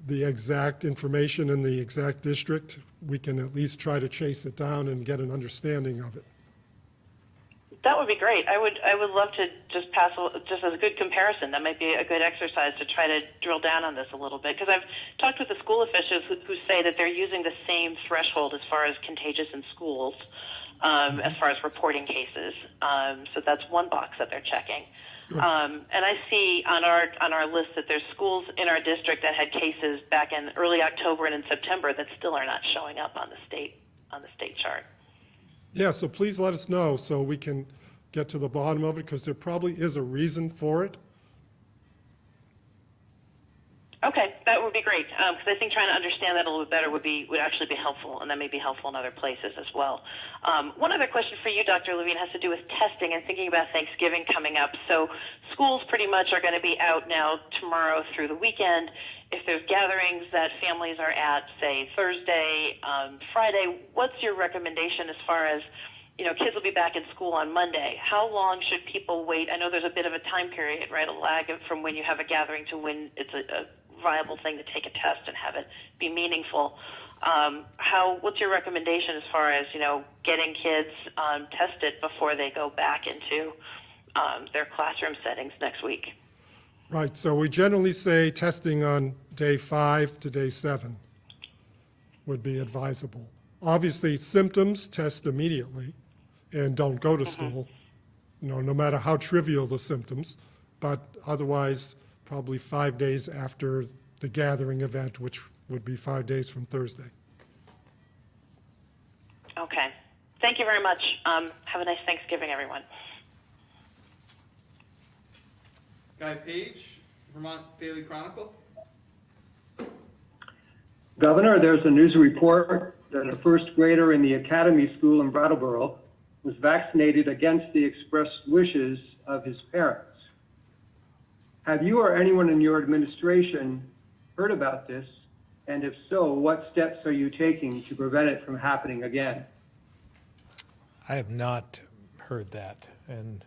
the exact information in the exact district, we can at least try to chase it down and get an understanding of it. That would be great. I would love to just pass, just as a good comparison. That might be a good exercise to try to drill down on this a little bit, because I've talked with the school officials who say that they're using the same threshold as far as contagious in schools, as far as reporting cases. So that's one box that they're checking. And I see on our list that there's schools in our district that had cases back in early October and in September that still are not showing up on the state chart. Yeah, so please let us know so we can get to the bottom of it, because there probably is a reason for it. Okay, that would be great, because I think trying to understand that a little bit better would actually be helpful, and that may be helpful in other places as well. One other question for you, Dr. Levine, has to do with testing and thinking about Thanksgiving coming up. So schools pretty much are going to be out now tomorrow through the weekend. If there's gatherings that families are at, say, Thursday, Friday, what's your recommendation as far as, kids will be back in school on Monday. How long should people wait? I know there's a bit of a time period, right, a lag from when you have a gathering to when it's a viable thing to take a test and have it be meaningful. What's your recommendation as far as, getting kids tested before they go back into their classroom settings next week? Right, so we generally say testing on day 5 to day 7 would be advisable. Obviously, symptoms, test immediately and don't go to school, no matter how trivial the symptoms, but otherwise, probably 5 days after the gathering event, which would be 5 days from Thursday. Okay. Thank you very much. Have a nice Thanksgiving, everyone. Guy Page, Vermont Daily Chronicle. Governor, there's a news report that a first grader in the Academy School in Brattleboro was vaccinated against the expressed wishes of his parents. Have you or anyone in your administration heard about this? And if so, what steps are you taking to prevent it from happening again? I have not heard that, and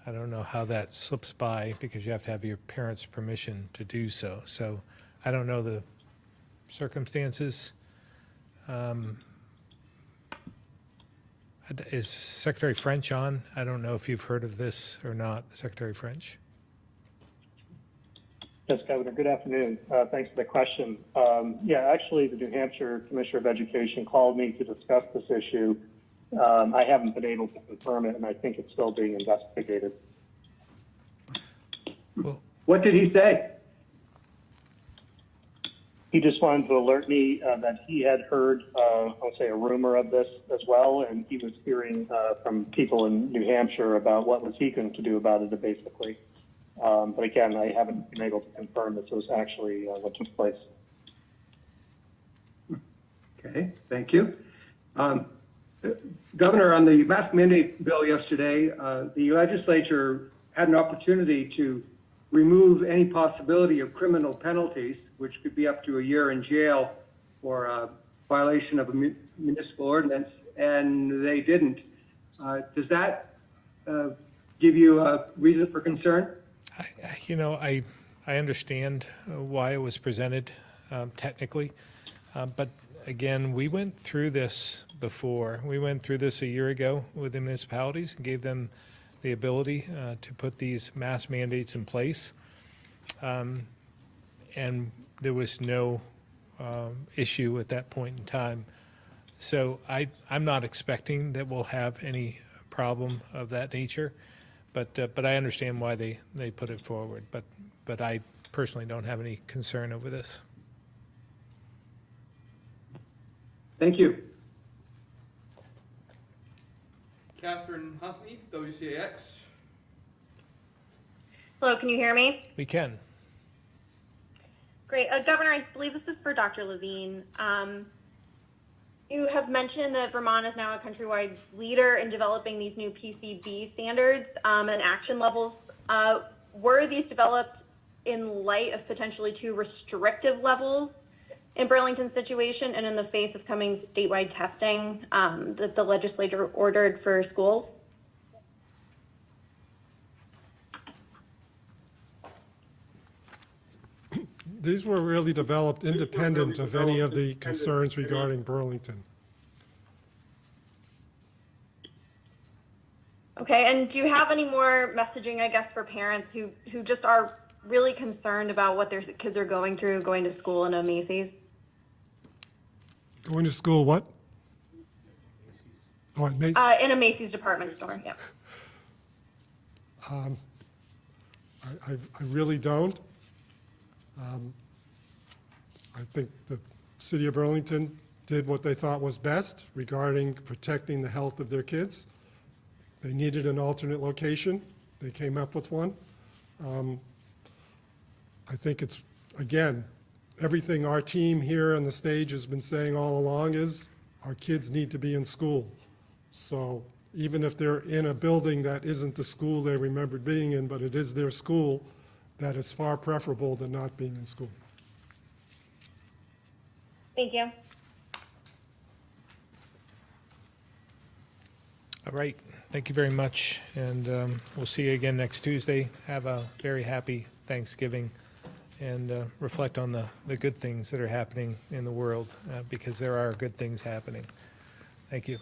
I don't know how that slips by, because you have to have your parents' permission to do so. So I don't know the circumstances. Is Secretary French on? I don't know if you've heard of this or not, Secretary French. Yes, Governor. Good afternoon. Thanks for the question. Actually, the New Hampshire Commissioner of Education called me to discuss this issue. I haven't been able to confirm it, and I think it's still being investigated. Well, what did he say? He just wanted to alert me that he had heard, I'll say, a rumor of this as well, and he was hearing from people in New Hampshire about what was he going to do about it, basically. But again, I haven't been able to confirm this was actually what took place. Okay, thank you. Governor, on the mask mandate bill yesterday, the legislature had an opportunity to remove any possibility of criminal penalties, which could be up to a year in jail for violation of a municipal ordinance, and they didn't. Does that give you a reason for concern? I understand why it was presented technically, but again, we went through this before. We went through this a year ago with the municipalities and gave them the ability to put these mask mandates in place, and there was no issue at that point in time. So I'm not expecting that we'll have any problem of that nature, but I understand why they put it forward. But I personally don't have any concern over this. Thank you. Catherine Huntley, WCAX. Hello, can you hear me? We can. Great. Governor, I believe this is for Dr. Levine. You have mentioned that Vermont is now a countrywide leader in developing these new PCB standards and action levels. Were these developed in light of potentially too restrictive levels in Burlington's situation and in the face of coming statewide testing that the legislature ordered for schools? These were really developed independent of any of the concerns regarding Burlington. Okay, and do you have any more messaging, I guess, for parents who just are really concerned about what their kids are going through, going to school in a Macy's? Going to school, what? Oh, at Macy's? In a Macy's department store, yeah. I really don't. I think the city of Burlington did what they thought was best regarding protecting the health of their kids. They needed an alternate location. They came up with one. I think it's, again, everything our team here on the stage has been saying all along is our kids need to be in school. So even if they're in a building that isn't the school they remembered being in, but it is their school, that is far preferable than not being in school. Thank you. All right. Thank you very much. And we'll see you again next Tuesday. Have a very happy Thanksgiving and reflect on the good things that are happening in the world because there are good things happening. Thank you.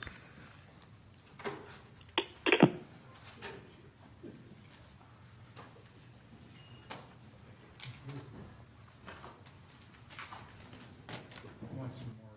Want some more?